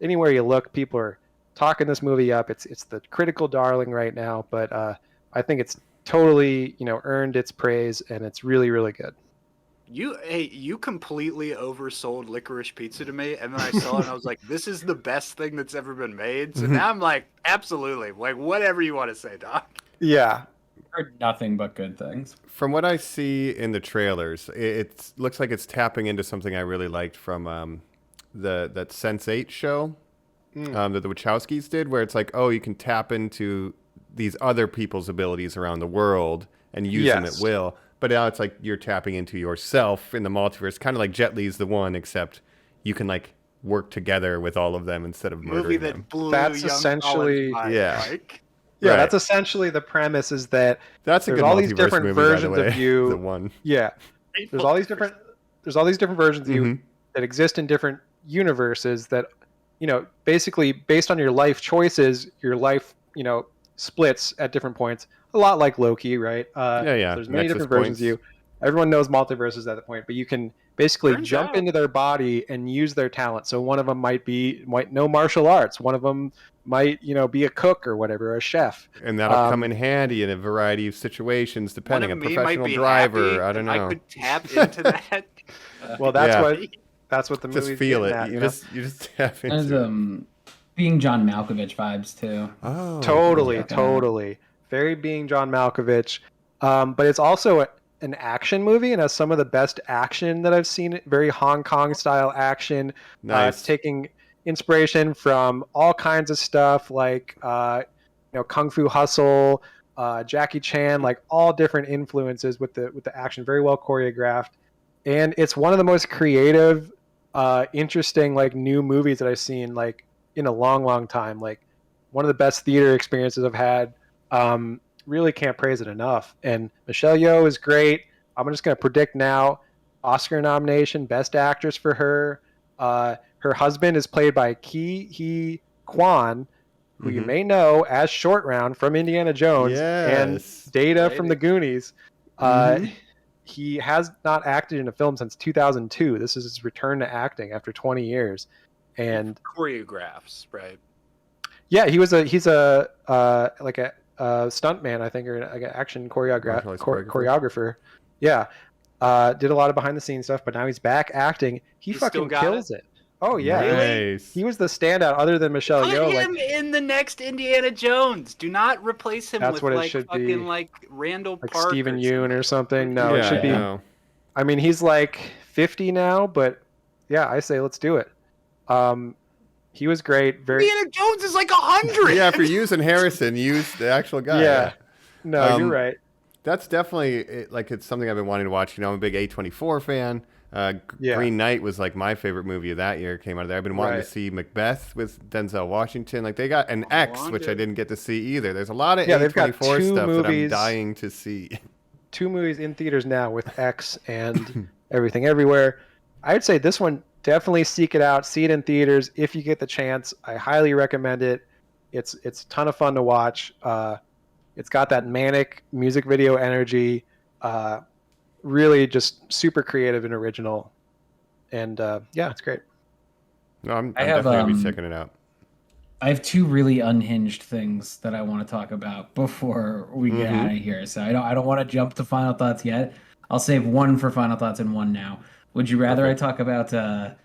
F: anywhere you look, people are talking this movie up. It's the critical darling right now. But I think it's totally earned its praise, and it's really, really good.
B: You completely oversold Licorice Pizza to me, and then I saw it and I was like, this is the best thing that's ever been made. So now I'm like, absolutely, like whatever you want to say, Doc.
F: Yeah.
G: Heard nothing but good things.
E: From what I see in the trailers, it looks like it's tapping into something I really liked from that Sense8 show that the Wachowskis did, where it's like, oh, you can tap into these other people's abilities around the world and use them at will. But now it's like you're tapping into yourself in the multiverse, kind of like Jet Li's The One, except you can like work together with all of them instead of murdering them.
F: That's essentially
E: Right.
F: That's essentially the premise. Is that
E: that's a
F: there's
E: good
F: all these different
E: movie,
F: versions
E: by the way.
F: of you.
E: The One.
F: Yeah, there's all these different versions of you that exist in different universes. That basically based on your life choices, your life splits at different points. A lot like Loki, right? There's many different versions of you. Everyone knows multiverses at that point, but you can basically jump into their body and use their talent. So one of them might know martial arts. One of them might, be a cook or whatever, a chef.
E: And that'll come in handy in a variety of situations, depending on professional driver. I don't know.
B: I could tap into that.
F: Well, that's what the movie's
E: just feel it.
F: At,
E: you just tap into it.
G: Being John Malkovich vibes too.
E: Oh,
F: totally. Very being John Malkovich. But it's also an action movie and has some of the best action that I've seen. Very Hong Kong style action.
E: Nice.
F: It's taking inspiration from all kinds of stuff like Kung Fu Hustle, Jackie Chan, like all different influences with the action. Very well choreographed, and it's one of the most creative, interesting like new movies that I've seen like in a long time. Like one of the best theater experiences I've had Really can't praise it enough. And Michelle Yeoh is great. I'm just going to predict now, Oscar nomination, Best Actress for her. Her husband is played by Ki Hee Kwan, who you may know as Short Round from Indiana Jones and Data from the Goonies. He has not acted in a film since 2002. This is his return to acting after 20 years. And
B: choreographs, right?
F: Yeah, he's a stuntman, I think, or like an action choreographer. Yeah, did a lot of behind the scenes stuff, but now he's back acting. He fucking kills it. Oh yeah,
E: nice.
F: He was the standout other than Michelle Yeoh.
B: Put him in the next Indiana Jones. Do not replace him with like fucking like Randall
F: like
B: Park
F: Stephen
B: or
F: Yeun or something. No, it should be.
E: No.
F: I mean, he's like 50 now, but yeah, I say let's do it. He was great.
B: Indiana Jones is like 100.
E: Yeah, for using Harrison, use the actual guy.
F: Yeah. No, you're right.
E: That's definitely it's something I've been wanting to watch. You know, I'm a big A24 fan. Green Knight was like my favorite movie of that year. Came out of there. I've been wanting to see Macbeth with Denzel Washington. Like they got an X, which I didn't get to see either. There's a lot of A24 stuff that I'm dying to see.
F: 2 movies in theaters now with X and Everything Everywhere. I'd say this one, definitely seek it out. See it in theaters if you get the chance. I highly recommend it. It's a ton of fun to watch. It's got that manic music video energy. Really just super creative and original. And yeah, it's great.
E: No, I'm definitely going to be checking it out.
G: I have 2 really unhinged things that I want to talk about before we get out of here. So I don't want to jump to final thoughts yet. I'll save one for final thoughts and one now. Would you rather I talk about the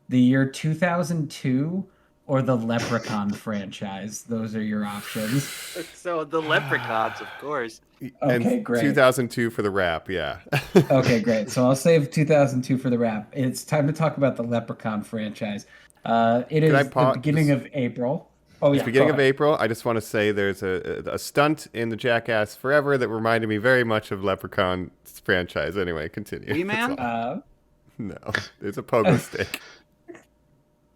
G: year 2002 or the Leprechaun franchise? Those are your options.
B: So the Leprechauns, of course.
G: Okay, great.
E: 2002 for the rap, yeah.
G: Okay, great. So I'll save 2002 for the wrap. It's time to talk about the Leprechaun franchise. It is the beginning of April. Oh, yeah.
E: Beginning of April. I just want to say there's a stunt in the Jackass Forever that reminded me very much of Leprechaun franchise. Anyway, continue.
B: Wee Man?
E: No, there's a pogo stick.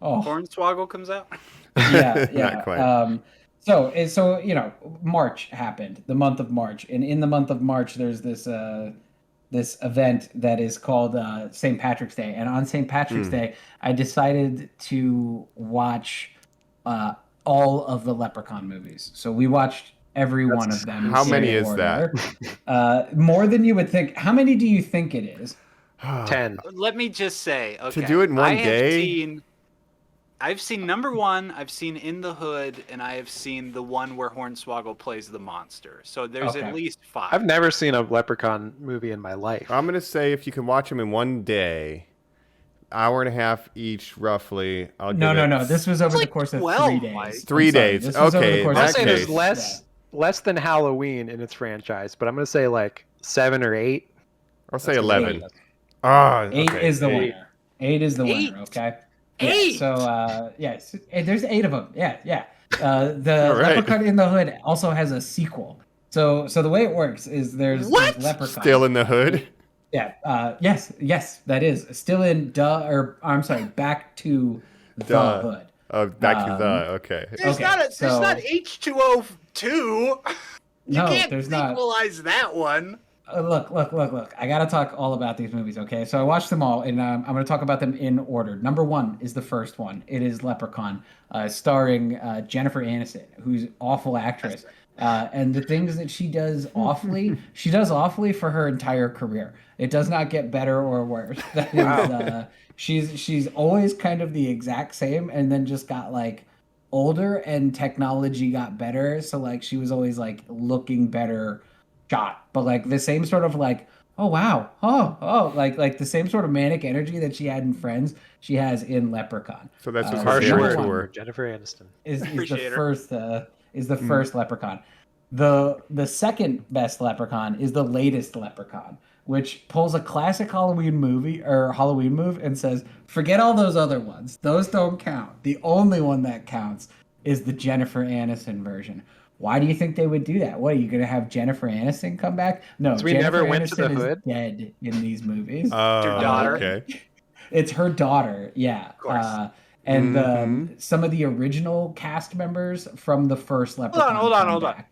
B: Hornswoggle comes out?
G: Yeah.
E: Not quite.
G: So you know, March happened, the month of March, and in the month of March, there's this event that is called St. Patrick's Day, and on St. Patrick's Day, I decided to watch all of the Leprechaun movies. So we watched every one of them.
E: How many is that?
G: More than you would think. How many do you think it is?
F: 10.
B: Let me just say, okay,
E: to do it in one day.
B: I've seen number 1, I've seen In the Hood, and I have seen the one where Hornswoggle plays the monster. So there's at least 5.
F: I've never seen a Leprechaun movie in my life.
E: I'm gonna say if you can watch them in one day, hour and a half each, roughly.
G: No. This was over the course of 3 days.
B: Mike.
E: 3 days. Okay.
F: I'll say there's less than Halloween in its franchise, but I'm gonna say like 7 or 8.
E: I'll say 11.
G: 8 is the winner. 8 is the winner. Okay.
B: 8.
G: Yeah, so yes, there's 8 of them. Yeah. The Leprechaun in the Hood also has a sequel. So the way it works is there's Leprechaun
E: Still in the Hood.
G: Yeah. Yes, that is still in Back to the Hood.
E: Oh, Back to the. Okay.
B: There's not H2O2. You can't
G: there's
B: sequelize that one.
G: Look. I got to talk all about these movies, okay? So I watched them all, and I'm going to talk about them in order. Number 1 is the first one. It is Leprechaun, starring Jennifer Aniston, who's an awful actress. And the things that she does awfully, she does awfully for her entire career. It does not get better or worse. That is, she's always kind of the exact same, and then just got like older and technology got better. So like she was always like looking better shot, but like the same sort of like, oh wow, like the same sort of manic energy that she had in Friends, she has in Leprechaun.
E: So that's just
F: harsh word. Jennifer Aniston
G: is the first Leprechaun. The second best Leprechaun is the latest Leprechaun, which pulls a classic Halloween move and says, forget all those other ones. Those don't count. The only one that counts is the Jennifer Aniston version. Why do you think they would do that? What, are you going to have Jennifer Aniston come back? No,
F: we never went to the Hood.
G: Is dead in these movies.
B: Her daughter.
E: Okay.
G: It's her daughter, yeah.
B: Of course.
G: And some of the original cast members from the first Leprechaun.
B: Hold on.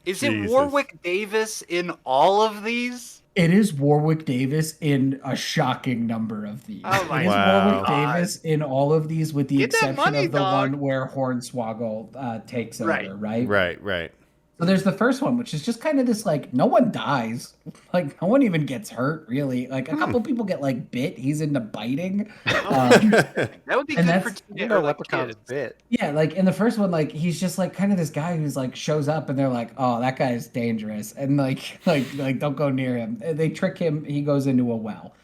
B: Is it
E: Jesus.
B: Warwick Davis in all of these?
G: It is Warwick Davis in a shocking number of these.
B: Oh my
G: It is
E: Wow.
G: Warwick Davis in all of these, with the
B: Get that
G: exception
B: money,
G: of the
B: dog.
G: one where Hornswoggle takes
B: Right.
G: over, right?
E: Right.
G: So there's the first one, which is just kind of this like no one dies, like no one even gets hurt really. Like a couple people get like bit. He's into biting.
B: That would be
G: And
B: good for
G: that's-
F: You know,
B: like
F: Leprechaun's
B: kids.
F: bit.
G: Yeah, like in the first one, like he's just like kind of this guy who's like shows up and they're like, oh, that guy is dangerous, and like don't go near him. And they trick him. He goes into a well.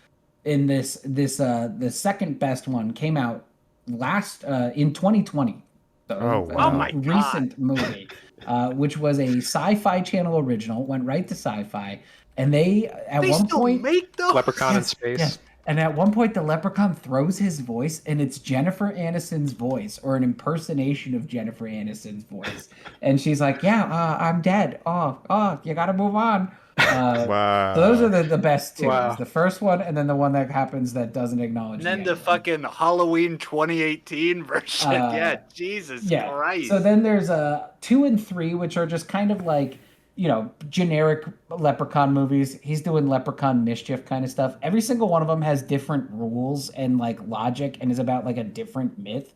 G: In the second best one came out last in 2020. So,
E: Oh, wow.
B: Oh my God.
G: recent movie, which was a Sci-Fi Channel original. Went right to Sci-Fi, and they at
B: They
G: one
B: still
G: point
B: make those.
F: Leprechaun in
G: Yes,
F: space.
G: yes. And at one point, the leprechaun throws his voice, and it's Jennifer Aniston's voice, or an impersonation of Jennifer Aniston's voice. And she's like, "Yeah, I'm dead. Oh, you gotta move on."
E: Wow.
G: So those are the best two.
F: Wow.
G: The first one, and then the one that happens that doesn't acknowledge.
B: And then the
G: ending.
B: fucking Halloween 2018 version. Yeah, Jesus Christ.
G: So then there's 2 and 3, which are just kind of like, you know, generic Leprechaun movies. He's doing Leprechaun mischief kind of stuff. Every single one of them has different rules and like logic and is about like a different myth.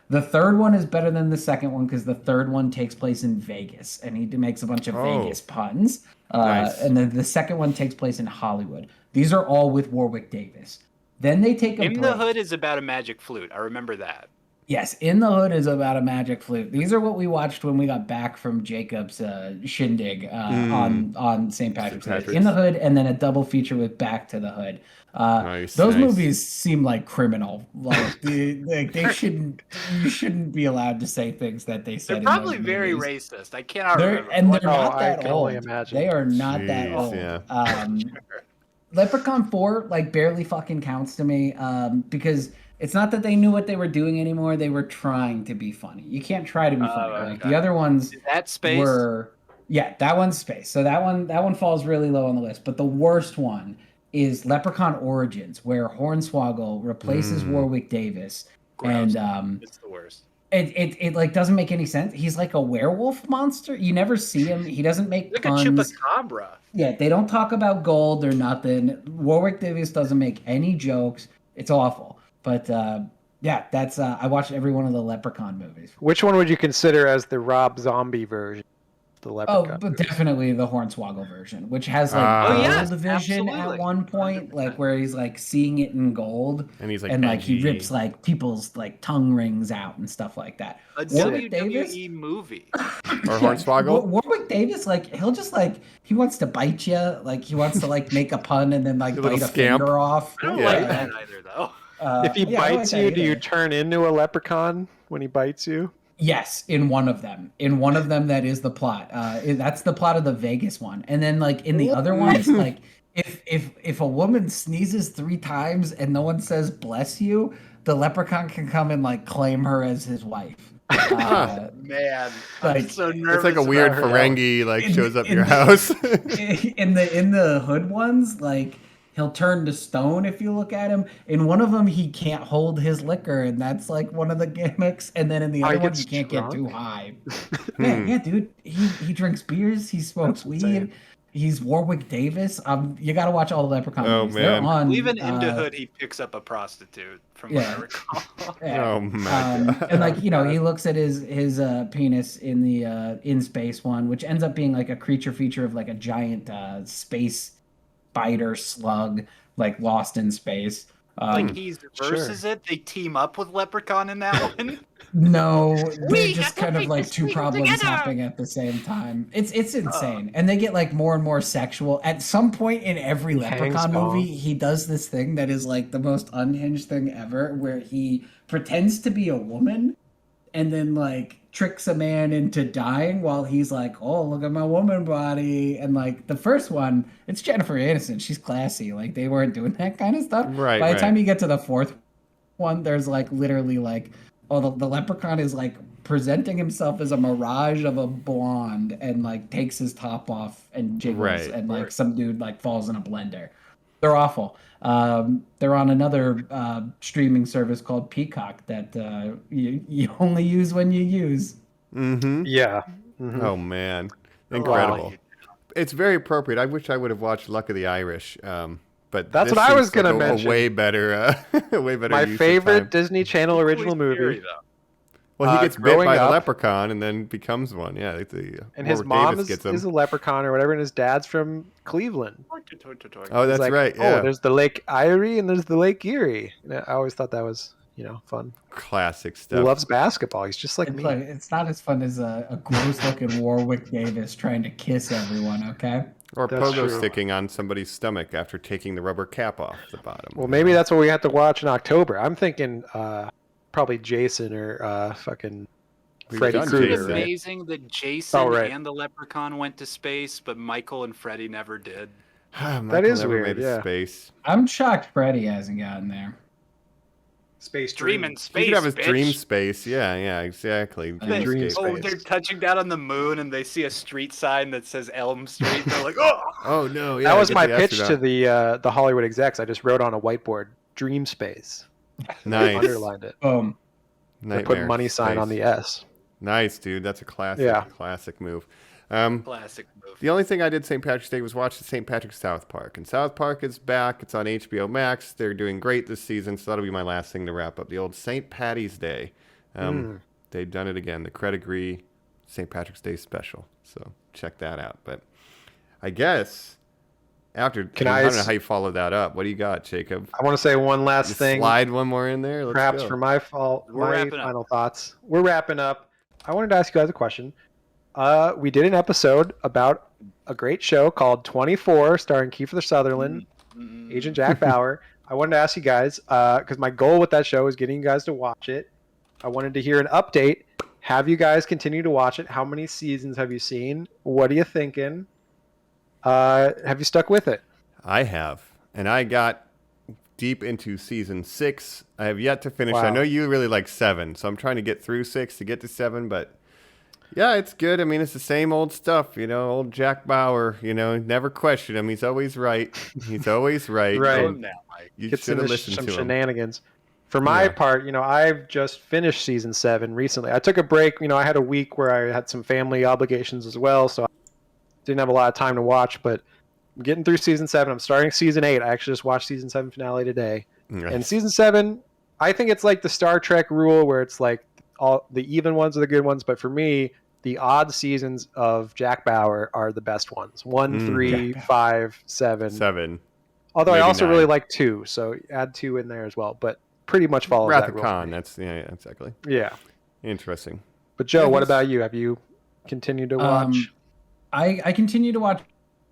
G: The third one is better than the second one because the third one takes place in Vegas and he makes a bunch of Vegas puns.
E: Nice.
G: And then the second one takes place in Hollywood. These are all with Warwick Davis. Then they take a
B: In
G: break.
B: the Hood is about a magic flute. I remember that.
G: Yes, In the Hood is about a magic flute. These are what we watched when we got back from Jacob's shindig on St. Patrick's Day.
E: Patrick's.
G: In the Hood, and then a double feature with Back to the Hood.
E: Nice,
G: Those
E: nice.
G: movies seem like criminal. Like they shouldn't. You shouldn't be allowed to say things that they said.
B: They're
G: in
B: probably
G: those
B: very
G: movies.
B: racist. I cannot
G: They're
B: remember.
G: and they're
F: Oh,
G: not
F: I
G: that
F: can
G: old.
F: only imagine.
G: They are not that
E: Jeez,
G: old.
E: yeah.
G: Leprechaun 4 like barely fucking counts to me because it's not that they knew what they were doing anymore. They were trying to be funny. You can't try to be funny. Like
B: okay.
G: the other ones
B: Is that space?
G: were that one's space. So that one falls really low on the list. But the worst one is Leprechaun Origins, where Hornswoggle replaces Warwick Davis.
B: Gross.
G: And
B: It's the worst.
G: it like doesn't make any sense. He's like a werewolf monster. You never see him. He doesn't make
B: Like
G: puns.
B: a chupacabra.
G: Yeah, they don't talk about gold or nothing. Warwick Davis doesn't make any jokes. It's awful. But yeah, that's I watched every one of the Leprechaun movies.
F: Which one would you consider as the Rob Zombie version? The
G: Oh,
F: Leprechaun.
G: but definitely the Hornswoggle version, which has like
E: Oh,
B: yes,
G: gold vision
B: absolutely.
G: at one point, like where he's like seeing it in gold,
E: And he's like,
G: and like he
E: edgy.
G: rips like people's like tongue rings out and stuff like that.
B: A
G: Warwick
B: WWE
G: Davis?
B: movie.
E: Or Hornswoggle?
G: Warwick Davis, like he'll just like he wants to bite you, like he wants to like make a pun and then like
E: A
G: bite
E: little
G: a
E: scamp.
G: finger off.
B: I don't
E: Yeah.
B: like that either, though.
F: If he
G: Yeah, I don't
F: bites
G: like
F: you,
G: that
F: do you
G: either.
F: turn into a leprechaun when he bites you?
G: Yes, in one of them. In one of them, that is the plot. That's the plot of the Vegas one. And then, like in the other ones, like if a woman sneezes 3 times and no one says "bless you," the leprechaun can come and like claim her as his wife.
B: Man,
G: Like,
B: I'm so nervous.
E: It's like a weird
B: about her.
E: Ferengi like
G: In-
E: shows up
G: in
E: your
G: the-
E: house.
G: in the Hood ones, like he'll turn to stone if you look at him. In one of them, he can't hold his liquor, and that's like one of the gimmicks. And then in the
F: Oh, he
G: other one,
F: gets
G: he can't get too
F: drunk?
G: high. Yeah, dude. He drinks beers. He smokes
F: That's
G: weed.
F: insane.
G: He's Warwick Davis. You got to watch all the Leprechaun
E: Oh,
G: movies. They're
E: man.
G: on.
B: Even into Hood, he picks up a prostitute, from what
G: yeah.
B: I recall.
G: Yeah.
E: Oh my god.
G: And like he looks at his penis in the in space one, which ends up being like a creature feature of like a giant space spider slug, like lost in space.
B: Like he versus it. They team up with Leprechaun in that one.
G: No, they're
B: We
G: just
B: got to
G: kind of
B: make
G: like
B: this
G: two
B: thing
G: problems
B: together.
G: happening at the same time. It's insane, and they get like more and more sexual. At some point in every Leprechaun
F: hangs on.
G: movie, he does this thing that is like the most unhinged thing ever, where he pretends to be a woman, and then like tricks a man into dying while he's like, "Oh, look at my woman body," and like the first one, it's Jennifer Aniston. She's classy. Like they weren't doing that kind of stuff.
E: Right,
G: By the
E: right.
G: time you get to the fourth one, there's like literally like. Oh, the leprechaun is like presenting himself as a mirage of a blonde and like takes his top off and jiggles
E: Right.
G: and like some dude like falls in a blender. They're awful. They're on another streaming service called Peacock that you only use when you use.
E: Mm-hmm.
F: Yeah. Mhm.
E: Oh man. Incredible.
B: Wow.
E: It's very appropriate. I wish I would have watched Luck of the Irish, but
F: That's
E: this
F: what I was
E: seems like
F: gonna
E: a
F: mention.
E: way better, way better.
F: My
E: use of
F: favorite
E: time.
F: Disney Channel original movie.
B: Scary, though.
E: Well, he gets bit
F: growing
E: by the
F: up-
E: leprechaun and then becomes one. Yeah,
F: And his
E: Warwick
F: mom
E: Davis gets him.
F: is a leprechaun or whatever, and his dad's from Cleveland.
E: Oh,
F: He's
E: that's
F: like,
E: right. Yeah,
F: Oh, there's the Lake Erie and there's the Lake Erie. And I always thought that was, fun.
E: classic
F: He
E: stuff.
F: loves basketball. He's just like
G: It's
F: me.
G: like it's not as fun as a gross-looking Warwick Davis trying to kiss everyone. Okay.
E: Or
F: That's
E: pogo
F: true.
E: sticking on somebody's stomach after taking the rubber cap off the bottom.
F: Well, maybe that's what we have to watch in October. I'm thinking probably Jason or fucking
E: We've
F: Freddy
E: done
F: Krueger.
B: Isn't it
E: Jason.
F: Right?
B: amazing that Jason
F: Oh, right.
B: and the Leprechaun went to space, but Michael and Freddy never did?
E: Michael
F: is
E: never
F: weird,
E: made it
F: yeah.
E: space.
G: I'm shocked Freddy hasn't gotten there.
F: Space
B: Dream in
E: He
B: space,
E: could have his
B: bitch.
E: dream space. Yeah, exactly.
B: They-
F: Dream
B: oh,
F: space.
B: they're touching down on the moon, and they see a street sign that says Elm Street. They're like, oh!
E: Oh no, yeah.
F: That was
E: get
F: my
E: the
F: pitch to
E: astronaut.
F: the Hollywood execs. I just wrote on a whiteboard, Dream Space.
E: Nice.
F: Underlined it.
G: Boom.
F: I put
E: Nightmare
F: money sign on
E: space.
F: the S.
E: Nice, dude. That's a classic.
F: Yeah.
E: Classic move.
B: Classic move.
E: The only thing I did St. Patrick's Day was watch the St. Patrick's South Park. And South Park is back. It's on HBO Max. They're doing great this season, so that'll be my last thing to wrap up. The old St. Patty's Day. They've done it again. The Credigree St. Patrick's Day special. So check that out. But I guess after... I don't know how you follow that up. What do you got, Jacob?
F: I want to say one last
E: Just
F: thing.
E: slide one more in there? Let's
F: Perhaps
E: go.
F: for my fault,
B: We're
F: my
B: wrapping up.
F: final thoughts. We're wrapping up. I wanted to ask you guys a question. We did an episode about a great show called 24, starring Kiefer Sutherland, Agent Jack Bauer. I wanted to ask you guys, because my goal with that show is getting you guys to watch it. I wanted to hear an update. Have you guys continued to watch it? How many seasons have you seen? What are you thinking? Have you stuck with it?
E: I have. And I got deep into season 6. I have yet to finish.
F: Wow.
E: I know you really like 7, so I'm trying to get through 6 to get to 7, but yeah, it's good. I mean, it's the same old stuff, old Jack Bauer, never question him. He's always right. He's always right.
F: Right.
E: And you
F: Gets
E: should have
F: into
E: listened
F: some
E: to him.
F: shenanigans. For my
E: Yeah.
F: part, I've just finished season 7 recently. I took a break. I had a week where I had some family obligations as well, so I didn't have a lot of time to watch, but I'm getting through season 7. I'm starting season 8. I actually just watched season 7 finale today.
E: Nice.
F: And season 7, I think it's like the Star Trek rule where it's like all the even ones are the good ones, but for me, the odd seasons of Jack Bauer are the best ones. 1, 3, 5, 7.
E: 7.
F: Although I
E: maybe
F: also
E: 9.
F: really like 2, so add 2 in there as well. But pretty much follows
E: Wrath
F: that
E: of
F: rule.
E: Khan. That's yeah, exactly.
F: Yeah.
E: Interesting.
F: But Joe,
G: Yeah,
F: what
G: he's-
F: about you? Have you continued to watch?
G: I continue to watch,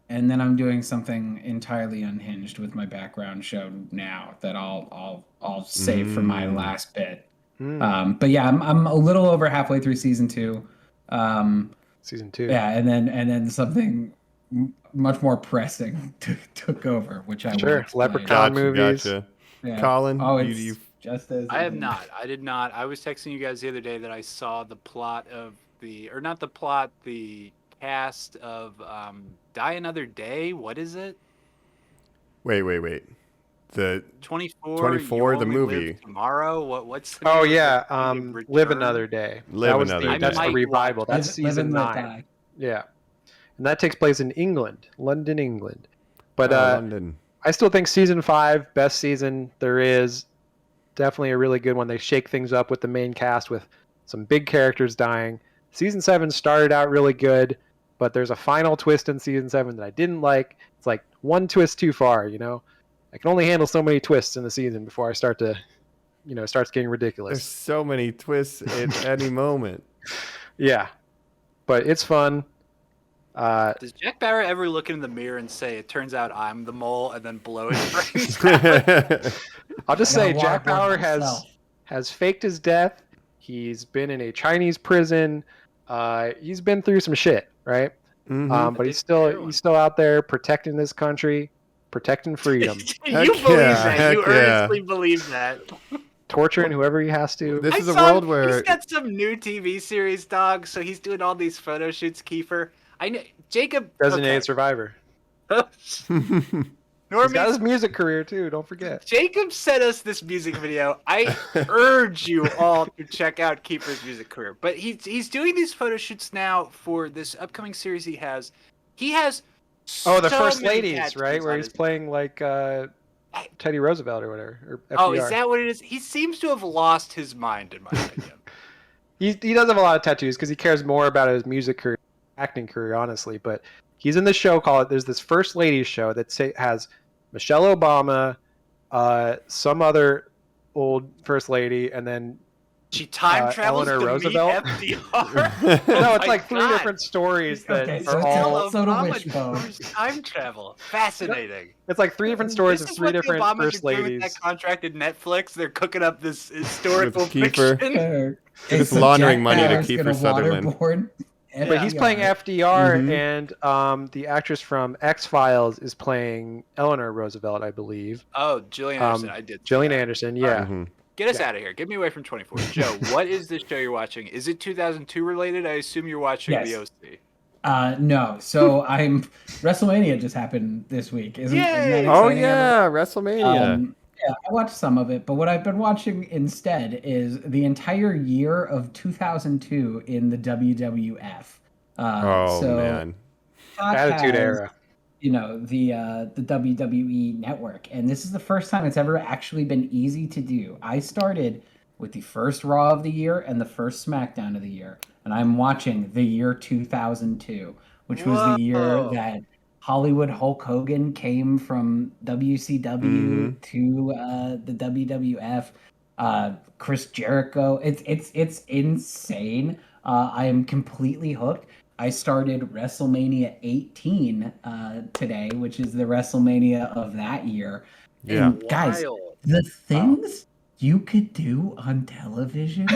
G: and then I'm doing something entirely unhinged with my background show now that I'll save for my last bit. But yeah, I'm a little over halfway through season 2.
F: Season 2.
G: Yeah, and then something much more pressing took over, which I
F: Sure,
G: will explain.
F: Leprechaun movies.
E: Gotcha.
G: Yeah.
E: Colin,
G: Oh,
E: you-
G: it's
E: you-
G: just as
B: I have not. I did not. I was texting you guys the other day that I saw the plot of not the plot, the cast of Die Another Day. What is it?
E: Wait. The
B: 24.
E: 24,
B: You
E: the
B: Only
E: movie.
B: Live Tomorrow. What's the
F: Oh
B: name of
F: yeah,
B: the movie?
F: Live
B: Return?
F: Another Day.
E: Live
F: That was
E: Another Day.
F: that's the
B: I might
F: revival.
B: watch
F: That's
G: Live
F: season
G: and Let
F: 9.
G: Die.
F: Yeah, and that takes place in England, London, England. But
E: London.
F: I still think season 5, best season there is. Definitely a really good one. They shake things up with the main cast with some big characters dying. Season 7 started out really good, but there's a final twist in season 7 that I didn't like. It's like one twist too far, I can only handle so many twists in the season before I start to, it starts getting
E: There's
F: ridiculous.
E: so many twists at any moment.
F: Yeah, but it's fun.
B: Does Jack Bauer ever look in the mirror and say, "It turns out I'm the mole," and then blow his brains out?
F: I'll just
G: I
F: say
G: gotta
F: Jack
G: walk one
F: Bauer
G: myself.
F: has faked his death. He's been in a Chinese prison. He's been through some shit, right?
E: Mhm.
F: But he's still out there protecting this country, protecting freedom,
B: You
E: Heck
B: believe
E: yeah,
B: that? You
E: heck yeah.
B: earnestly believe that?
F: torturing whoever he has to.
E: This
B: I
E: is a
B: saw
E: world
B: he's
E: where
B: got some new TV series, dog. So he's doing all these photo shoots. Kiefer, I know Jacob.
F: Designated survivor. He's got his
B: Normie,
F: music career too. Don't forget.
B: Jacob sent us this music video. I urge you all to check out Keeper's music career. But he's doing these photo shoots now for this upcoming series he has. He has
F: Oh, the
B: so
F: First
B: many
F: Ladies,
B: tattoos
F: right? Where
B: on
F: he's
B: his-
F: playing like Teddy Roosevelt or whatever. Or FDR.
B: Oh, is that what it is? He seems to have lost his mind, in my opinion.
F: He does have a lot of tattoos because he cares more about his music career, acting career, honestly. But he's in the show called. There's this First Ladies show that has Michelle Obama, some other old First Lady, and then
B: She time travels
F: Eleanor
B: to
F: Roosevelt?
B: meet FDR.
F: no, it's
B: my
F: like three
B: God.
F: different stories that
G: Okay,
F: are
G: so it's
F: all.
G: also to
B: Obama
G: Wishbone.
B: knows time travel. Fascinating.
F: It's like three different stories
B: This
F: of
B: is
F: three
B: what the
F: different
B: Obamas
F: First
B: are doing
F: Ladies.
B: with that contracted Netflix. They're cooking up this historical
E: With Kiefer.
B: fiction.
E: They're just laundering money to
G: Jack
E: Kiefer
G: Bauer's gonna
E: Sutherland.
G: waterboard
F: But he's
G: FDR.
F: playing FDR,
E: Mhm.
F: and the actress from X-Files is playing Eleanor Roosevelt, I believe.
B: Oh, Gillian Anderson. I did. see
F: Gillian
B: that.
F: Anderson, yeah.
E: Mhm.
B: Get us out of here. Get me away from 24. Joe, what is this show you're watching? Is it 2002 related? I assume you're watching
G: Yes.
B: the OC.
G: No. So WrestleMania just happened this week. Isn't that
B: Yay!
E: Oh
G: exciting,
E: yeah, WrestleMania.
G: yeah, I watched some of it, but what I've been watching instead is the entire year of 2002 in the WWF.
E: Oh man.
G: Fox
F: Attitude
G: has,
F: Era.
G: the WWE network, and this is the first time it's ever actually been easy to do. I started with the first Raw of the year and the first SmackDown of the year, and I'm watching the year 2002, which was the year
B: Whoa.
G: that Hollywood Hulk Hogan came from WCW to the WWF. Chris Jericho. It's insane. I am completely hooked. I started WrestleMania 18 today, which is the WrestleMania of that year.
E: Yeah.
G: And guys,
B: Wild.
G: the things you could do on television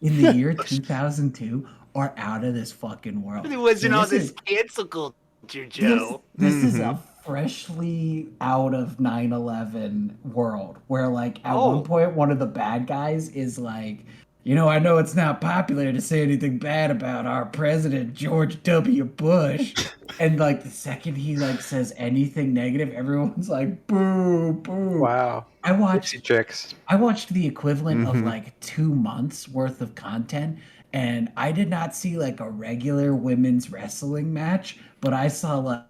G: in the year 2002 are out of this fucking world.
B: There wasn't
G: So
B: all
G: this
B: this cancel culture, Joe.
G: This is a freshly out of 9/11 world where, like, at one point, one of the bad guys is like, I know it's not popular to say anything bad about our president, George W. Bush. And, like, the second he, like, says anything negative, everyone's like, boo, boo.
F: Wow.
G: I watched
F: Gypsy Chicks.
G: the equivalent of like 2 months worth of content, and I did not see like a regular women's wrestling match, but I saw like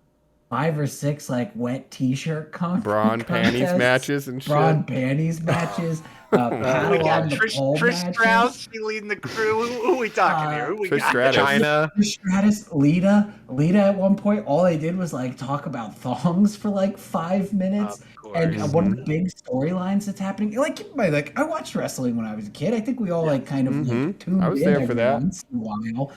G: 5 or 6 like wet t-shirt
E: Braun panties
G: contests,
E: matches and shit.
G: braun panties matches.
B: We
G: paddle
B: got
G: on the
B: Trish
G: pole
B: Strauss.
G: matches.
B: She leading the crew. Who we talking here? Who we
E: Trish
B: got?
E: Stratus.
F: China.
G: Stratus, Lita at one point, all they did was like talk about thongs for like 5 minutes.
B: Of course.
G: And one of the big storylines that's happening, like, keep in mind, like, I watched wrestling when I was a kid. I think we all like kind of like, tuned
E: I was
G: in
E: there for
G: every
E: that.
G: once in a while.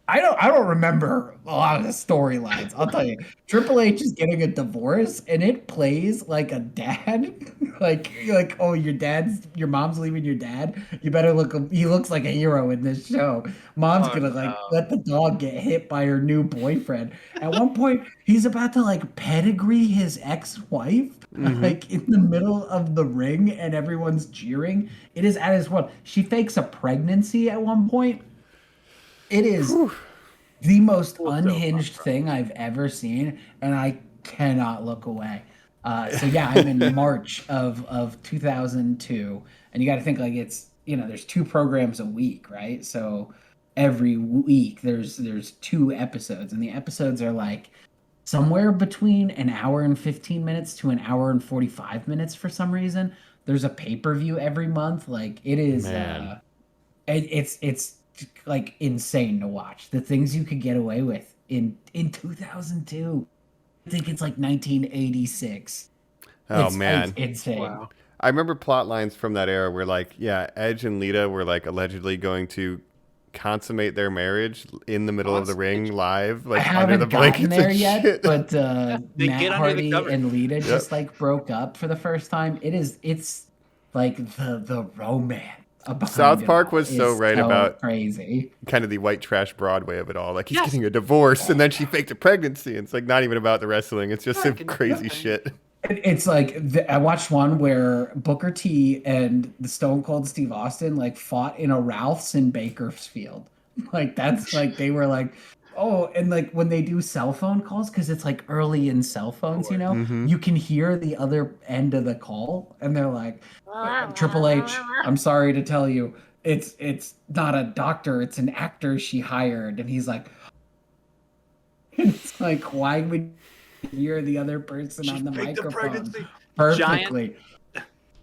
G: I don't remember a lot of the storylines. I'll tell you, Triple H is getting a divorce, and it plays like a dad. like, oh, your mom's leaving your dad. You better look. He looks like a hero in this show. Mom's gonna like let the dog get hit by her new boyfriend. At one point, he's about to like pedigree his ex-wife, like in the middle of the ring, and everyone's cheering. It is at his one. She fakes a pregnancy at one point. It is the most unhinged thing I've ever seen, and I cannot look away. So yeah, I'm in March of 2002, and you got to think like it's there's 2 programs a week, right? So every week there's 2 episodes, and the episodes are like somewhere between an hour and 15 minutes to an hour and 45 minutes for some reason. There's a pay-per-view every month. Like it is,
E: Man.
G: it's like insane to watch the things you could get away with in 2002. I think it's like 1986.
E: Oh
G: It's
E: man.
G: insane.
F: Wow.
E: I remember plot lines from that era where like, yeah, Edge and Lita were like allegedly going to consummate their marriage in the middle of the ring live,
G: I
E: like under
G: haven't
E: the
G: gotten
E: blankets
G: there
E: and
G: yet,
E: shit.
G: but
B: They
G: Matt
B: get under the
G: Hardy
B: covers.
G: and Lita just like broke up for the first time. It's like the romance.
E: South Park was so right about
G: crazy.
E: kind of the white trash Broadway of it all. Like he's getting a divorce and then she faked a pregnancy. It's like not even about the wrestling. It's just some crazy shit.
G: It's like I watched one where Booker T and the Stone Cold Steve Austin like fought in a Ralph's in Bakersfield. Like that's like they were like Oh, and like when they do cell phone calls, because it's like early in cell phones, you know,
E: Mhm.
G: you can hear the other end of the call, and they're like, Triple H, I'm sorry to tell you, it's not a doctor, it's an actor she hired. And he's like, it's like, why would you hear the other person on the
B: faked the
G: microphone
B: pregnancy.
G: perfectly?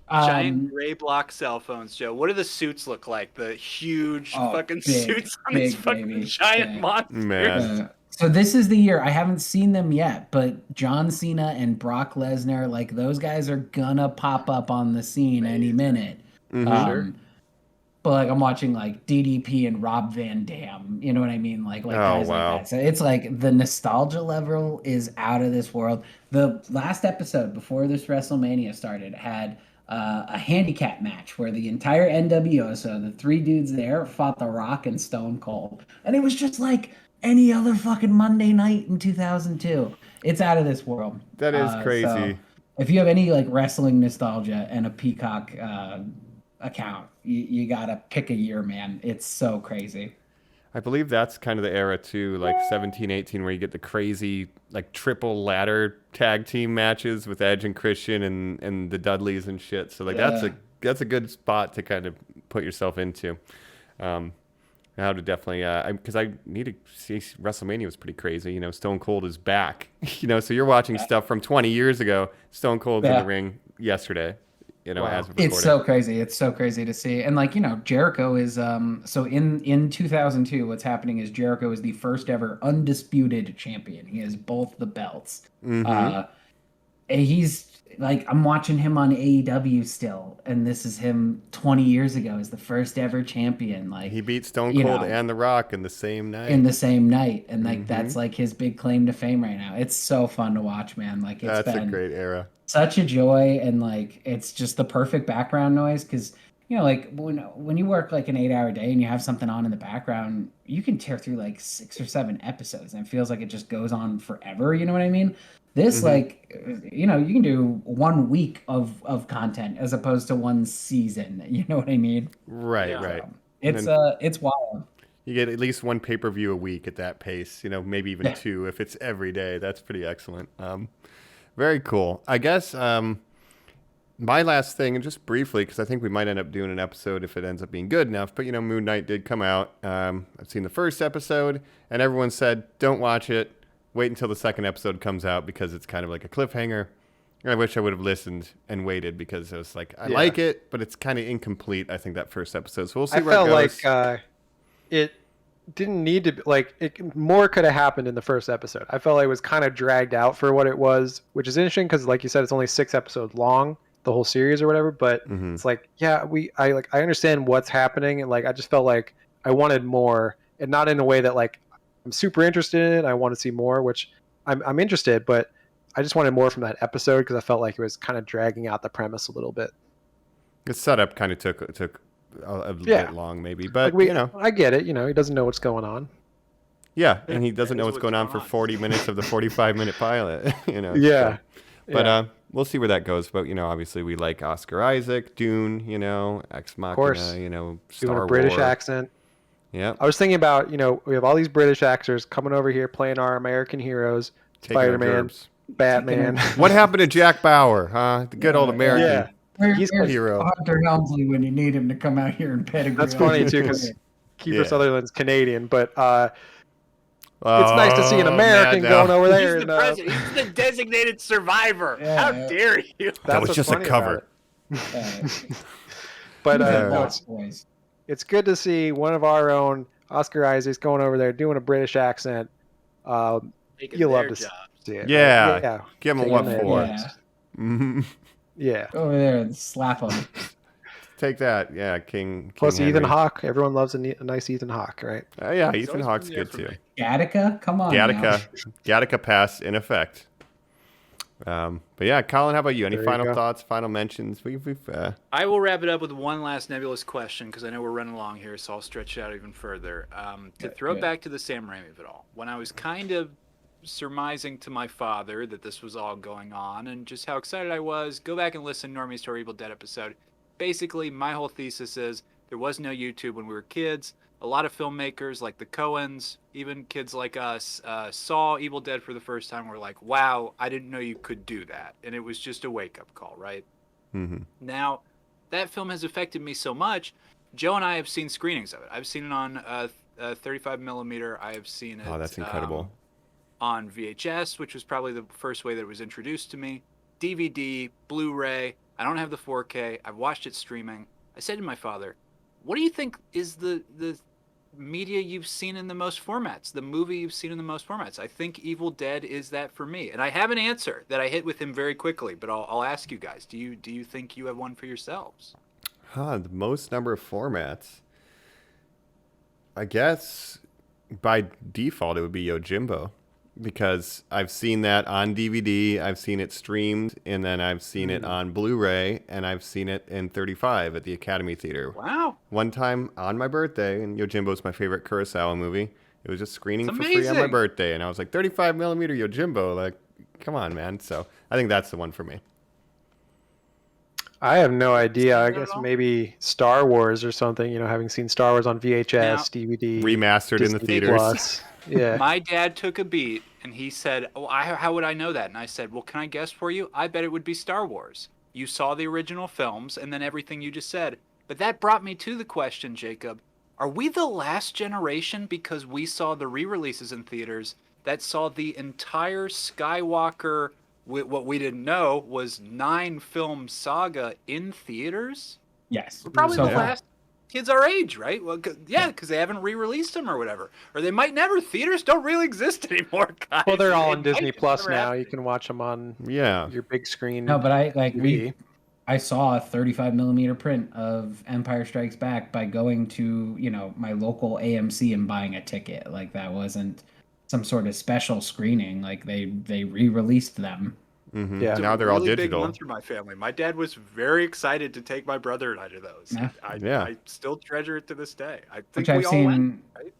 B: Giant gray block cell phones, Joe. What do the suits look like? The huge fucking suits on these fucking
G: baby.
B: giant
G: Yeah.
B: monsters.
E: Man.
G: So this is the year. I haven't seen them yet, but John Cena and Brock Lesnar, like those guys are gonna pop up on the scene any minute.
E: Mhm.
G: But like I'm watching like DDP and Rob Van Dam, you know what I mean? Like guys
E: wow.
G: like that. So it's like the nostalgia level is out of this world. The last episode before this WrestleMania started had a handicap match where the entire NWO, so the three dudes there, fought The Rock and Stone Cold, and it was just like any other fucking Monday night in 2002. It's out of this world.
E: That is
G: So
E: crazy.
G: if you have any like wrestling nostalgia and a Peacock account, you gotta pick a year, man. It's so crazy.
E: I believe that's kind of the era too, like 17, 18, where you get the crazy like triple ladder tag team matches with Edge and Christian and the Dudleys and shit. So like that's a good spot to kind of put yourself into. How to definitely because I need to see WrestleMania was pretty crazy. You know, Stone Cold is back. You know, so you're watching stuff from 20 years ago. Stone Cold's in the ring yesterday. You know, as of recording.
G: It's so crazy. It's so crazy to see. And like, you know, Jericho is so in 2002, what's happening is Jericho is the first ever undisputed champion. He has both the belts. And he's like, I'm watching him on AEW still, and this is him 20 years ago as the first ever champion. Like
E: he beat Stone Cold and The Rock in the same night.
G: And like that's like his big claim to fame right now. It's so fun to watch, man. Like it's
E: that's
G: been
E: a great era.
G: Such a joy, and like it's just the perfect background noise because you know, like when you work like an 8-hour day and you have something on in the background, you can tear through like 6 or 7 episodes, and it feels like it just goes on forever. You know what I mean? This like you know, you can do 1 week of content as opposed to 1 season. You know what I mean?
E: Right, right.
G: It's wild.
E: You get at least 1 pay-per-view a week at that pace. You know, maybe even 2 if it's every day. That's pretty excellent. Very cool. I guess my last thing, and just briefly, because I think we might end up doing an episode if it ends up being good enough, but, you know, Moon Knight did come out. I've seen the first episode, and everyone said, don't watch it. Wait until the second episode comes out because it's kind of like a cliffhanger. I wish I would have listened and waited because it was like, I like it, but it's kind of incomplete, I think, that first episode. So we'll see where it goes.
F: I felt like it didn't need to be, like, more could have happened in the first episode. I felt like it was kind of dragged out for what it was, which is interesting because, like you said, it's only 6 episodes long, the whole series or whatever. But it's like, I understand what's happening, and like I just felt like I wanted more, and not in a way that like I'm super interested in it. I want to see more, which I'm interested, but I just wanted more from that episode because I felt like it was kind of dragging out the premise a little bit.
E: The setup kind of took a bit long, maybe, but
F: like
E: you know,
F: I get it. You know, he doesn't know what's going on.
E: Yeah, and he doesn't know what's going on for 40 minutes of the 45-minute pilot. You know.
F: Yeah.
E: So. But we'll see where that goes. But you know, obviously, we like Oscar Isaac, Dune. You know, Ex Machina.
F: Of course.
E: You know,
F: doing
E: Star
F: a British
E: Wars.
F: accent.
E: Yeah.
F: I was thinking about, you know, we have all these British actors coming over here playing our American heroes, Spider-Man, Batman.
E: What happened to Jack Bauer, huh? The good old American
F: He's a
E: hero.
G: Hunter Helmsley when you need him to come out here and pedigree.
F: That's funny too, because Kiefer Sutherland's Canadian, but it's nice to see an American going over there.
B: He's the president. He's the designated survivor. How dare you?
E: That was just a cover.
F: But no, it's good to see one of our own, Oscar Isaacs, going over there doing a British accent. You love to see it.
E: Yeah. Give him a what for.
F: Yeah.
G: Go over there and slap him.
E: Take that. Yeah, King
F: Plus
E: Henry.
F: Ethan Hawke. Everyone loves a nice Ethan Hawke, right?
E: Yeah, Ethan Hawke's good too.
G: Gattaca? Come on.
E: Gattaca pass in effect. But yeah, Colin, how about you? Any final thoughts, final mentions?
B: I will wrap it up with one last nebulous question because I know we're running along here, so I'll stretch it out even further. To throw it back to the Sam Raimi of it all, when I was kind of surmising to my father that this was all going on and just how excited I was, go back and listen to Normie's Story Evil Dead episode. Basically, my whole thesis is there was no YouTube when we were kids. a lot of filmmakers like the Coens, even kids like us, saw Evil Dead for the first time. We're like, wow, I didn't know you could do that. And it was just a wake-up call, right?
E: Mm-hmm.
B: Now, that film has affected me so much. Joe and I have seen screenings of it. I've seen it on 35 millimeter. I have seen it.
E: Oh, that's incredible.
B: On VHS, which was probably the first way that it was introduced to me. DVD, Blu-ray. I don't have the 4K. I've watched it streaming. I said to my father, what do you think is the media you've seen in the most formats, the movie you've seen in the most formats? I think Evil Dead is that for me. And I have an answer that I hit with him very quickly, but I'll ask you guys, do you think you have one for yourselves?
E: The most number of formats. I guess by default it would be Yojimbo, because I've seen that on DVD, I've seen it streamed, and then I've seen it on Blu-ray, and I've seen it in 35 at the Academy Theater.
B: Wow.
E: One time on my birthday, and Yojimbo's my favorite Kurosawa movie, it was just screening for free on my birthday, and I was like, 35 millimeter Yojimbo, like, come on, man. So I think that's the one for me.
F: I have no idea. I guess maybe Star Wars or something, having seen Star Wars on VHS,
B: Now,
F: DVD.
E: Remastered
F: Disney
E: in the theaters.
F: Plus. Yeah.
B: My dad took a beat and he said, oh, how would I know that? And I said, well, can I guess for you? I bet it would be Star Wars. You saw the original films and then everything you just said. But that brought me to the question, Jacob. Are we the last generation, because we saw the re-releases in theaters, that saw the entire Skywalker, what we didn't know was 9-film saga in theaters?
G: Yes.
B: We're probably
G: So
B: the
G: far.
B: last kids our age, right? Well, because they haven't re-released them or whatever, or they might never. Theaters don't really exist anymore, guys.
F: Well, they're all
B: They
F: on Disney
B: might
F: Plus
B: never
F: now.
B: happen.
F: You can watch them on
E: Yeah.
F: your big screen.
G: No, but
F: TV.
G: I saw a 35 millimeter print of Empire Strikes Back by going to, my local AMC and buying a ticket. Like, that wasn't some sort of special screening. Like, they re-released them.
E: Mm-hmm.
F: Yeah.
B: It's
E: Now
B: a
E: they're all
B: really
E: digital.
B: big month for my family. My dad was very excited to take my brother and I to those.
G: Yeah.
B: I still treasure it to this day. I think
G: Which
B: we
G: I've
B: all
G: seen.
B: went. Right?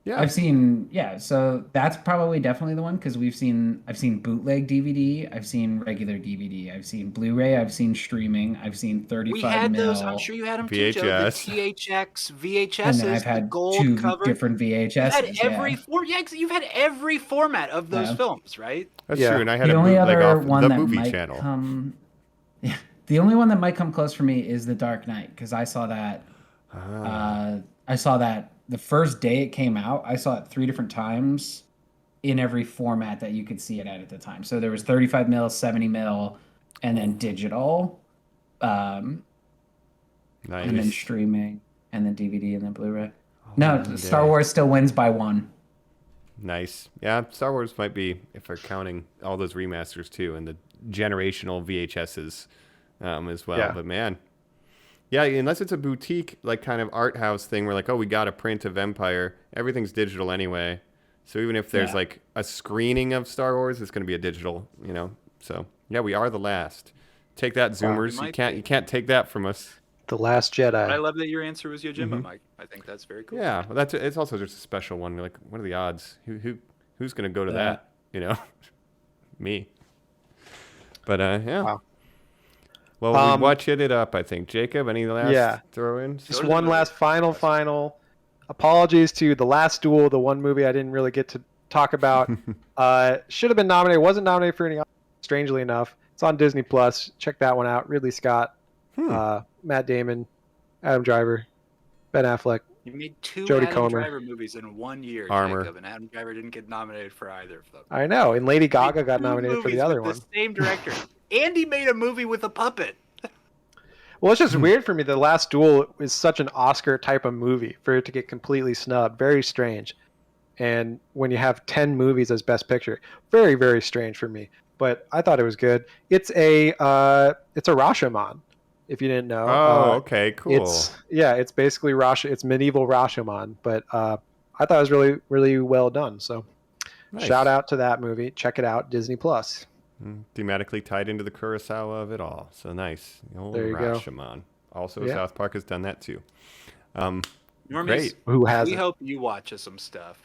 E: Yeah.
G: I've seen, so that's probably definitely the one, because I've seen bootleg DVD, I've seen regular DVD, I've seen Blu-ray, I've seen streaming, I've seen 35
B: We had
G: mil,
B: those. I'm sure you had them too, Joe. The
E: VHS.
B: THX VHSs,
G: and then I've
B: the
G: had
B: gold
G: 2
B: cover.
G: different VHSs.
B: You've had every
G: yeah.
B: form. Yeah, you've had every format of those
G: Yeah.
B: films, right?
E: That's
F: Yeah.
E: true, and I had
G: The
E: a
G: only
E: bootleg
G: other
E: off
G: one
E: the
G: that
E: movie
G: might
E: channel.
G: come, the only one that might come close for me is The Dark Knight, because I saw that. I saw that the first day it came out. I saw it 3 different times in every format that you could see it at the time. So there was 35 mil, 70 mil, and then digital, and then
E: Nice.
G: streaming, and then DVD, and then Blu-ray.
E: Oh,
G: No, Star Wars still wins by 1.
E: Nice. Yeah, Star Wars might be, if we're counting all those remasters too, and the generational VHSs as well.
F: Yeah.
E: But man, yeah, unless it's a boutique, like kind of art house thing where like, oh, we got a print of Empire, everything's digital anyway. So even if there's
G: Yeah.
E: like a screening of Star Wars, it's going to be a digital, So yeah, we are the last. Take that, Zoomers.
B: might
E: You can't take that from us.
F: The Last Jedi.
B: But I love that your answer was Yojimbo, Mike. I think that's very cool.
E: Yeah, well, it's also just a special one. Like, what are the odds? Who's going to go to that? Me. But yeah.
F: Wow.
E: Well, we watched it up, I think. Jacob, any last throw-ins?
F: Just one last final. Apologies to The Last Duel, the one movie I didn't really get to talk about. Should have been nominated. Wasn't nominated for any. Strangely enough, it's on Disney Plus. Check that one out. Ridley Scott, Matt Damon, Adam Driver, Ben Affleck.
B: You made 2
F: Jodie
B: Adam
F: Comer.
B: Driver movies in 1 year,
E: Armor.
B: Jacob, and Adam Driver didn't get nominated for either of them.
F: I know, and Lady Gaga
B: Made
F: got
B: 2
F: nominated for the
B: movies
F: other
B: with
F: one.
B: The same director. Andy made a movie with a puppet.
F: Well, it's just weird for me. The Last Duel is such an Oscar type of movie for it to get completely snubbed. Very strange. And when you have 10 movies as Best Picture, very, very strange for me. But I thought it was good. It's a Rashomon, if you didn't know.
E: Oh, okay, cool.
F: It's basically it's medieval Rashomon, but I thought it was really, really well done. So
E: Nice.
F: shout out to that movie. Check it out, Disney Plus.
E: Thematically tied into the Kurosawa of it all. So nice. The old
F: There you go.
E: Rashomon. Also,
F: Yeah.
E: South Park has done that too.
B: Normies,
E: Great.
F: Who
B: we
F: hasn't?
B: hope you watch some stuff.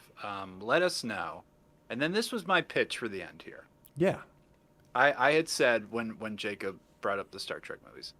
B: Let us know. And then this was my pitch for the end here.
E: Yeah.
B: I had said when Jacob brought up the Star Trek movies,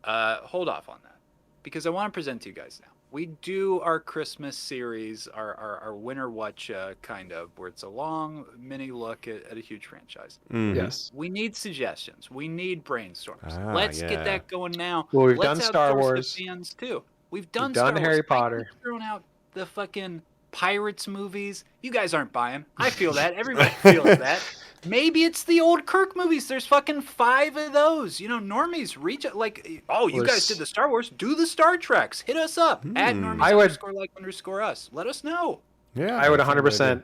B: hold off on that, because I want to present to you guys now. we do our Christmas series, our winter Whatcha, kind of, where it's a long mini look at a huge franchise.
F: Yes.
B: We need suggestions. We need brainstorms.
E: Ah,
B: Let's
E: yeah.
B: get that going now.
F: Well, we've
B: Let's
F: done Star
B: outsource
F: Wars.
B: the fans too. We've done
F: done
B: Star
F: Harry
B: Wars. I
F: Potter.
B: keep throwing out the fucking Pirates movies. You guys aren't buying. I feel that. Everybody feels that. Maybe it's the old Kirk movies. There's fucking 5 of those. You know, normies reach out like, oh, you guys did the Star Wars. Do the Star Treks. Hit us up at normies _ us. Let us know.
E: Yeah,
F: I would
E: that's a good
F: 100%
E: idea.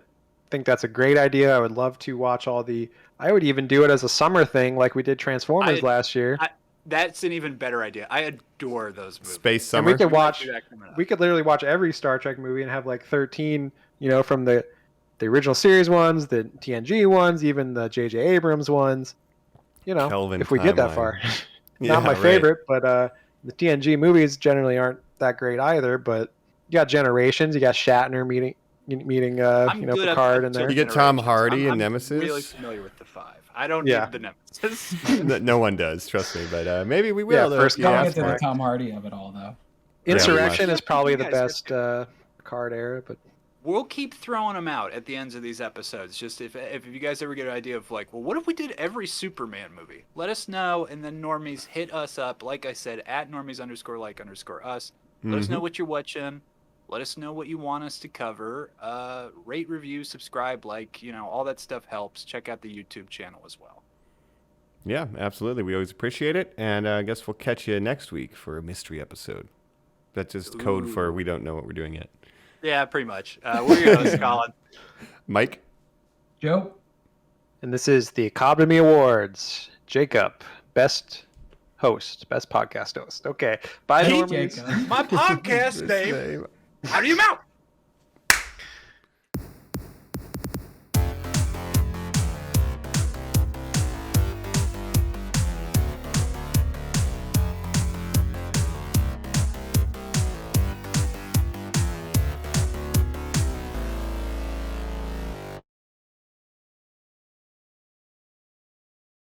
F: think that's a great idea. I would love to watch all the. I would even do it as a summer thing, like we did Transformers last year.
B: That's an even better idea. I adore those movies.
E: Space
F: And
E: Summer.
F: we could watch.
B: do that coming up.
F: We could literally watch every Star Trek movie and have like 13. You know, from the original series ones, the TNG ones, even the J.J. Abrams ones. You know,
E: Kelvin
F: if we get that
E: timeline.
F: far.
E: Yeah,
F: Not my
E: right.
F: favorite, but the TNG movies generally aren't that great either. But you got Generations. You got Shatner meeting
B: I'm
F: you know,
B: good at
F: Picard in
B: episode
F: there.
E: You get Tom
B: generations.
E: Hardy in
B: I'm
E: Nemesis.
B: really familiar with the 5. I don't
F: Yeah.
B: need the Nemesis.
E: No one does, trust me. But maybe we will.
F: Yeah,
E: though,
F: first
E: if you
G: Don't
F: Yeah,
E: ask
G: get to
E: for
G: the
E: it.
G: Tom Hardy of it all, though.
F: Insurrection
B: Yeah.
F: is probably
B: You
F: the
B: guys
F: best Picard era, but
B: We'll keep throwing them out at the ends of these episodes. Just if you guys ever get an idea of like, well, what if we did every Superman movie? Let us know, and then normies hit us up. Like I said, at normies _ us. Let us know what you're watching. Let us know what you want us to cover. Rate, review, subscribe, all that stuff helps. Check out the YouTube channel as well.
E: Yeah, absolutely. We always appreciate it. And I guess we'll catch you next week for a mystery episode. That's just code for we don't know what we're doing yet.
B: Yeah, pretty much. We're your host, Colin.
E: Mike?
G: Joe?
F: and this is the Acobbdamy Awards. Jacob, best podcast host. Okay, bye,
G: Hey,
F: normies.
G: Jacob.
B: My podcast name. Out of your mouth.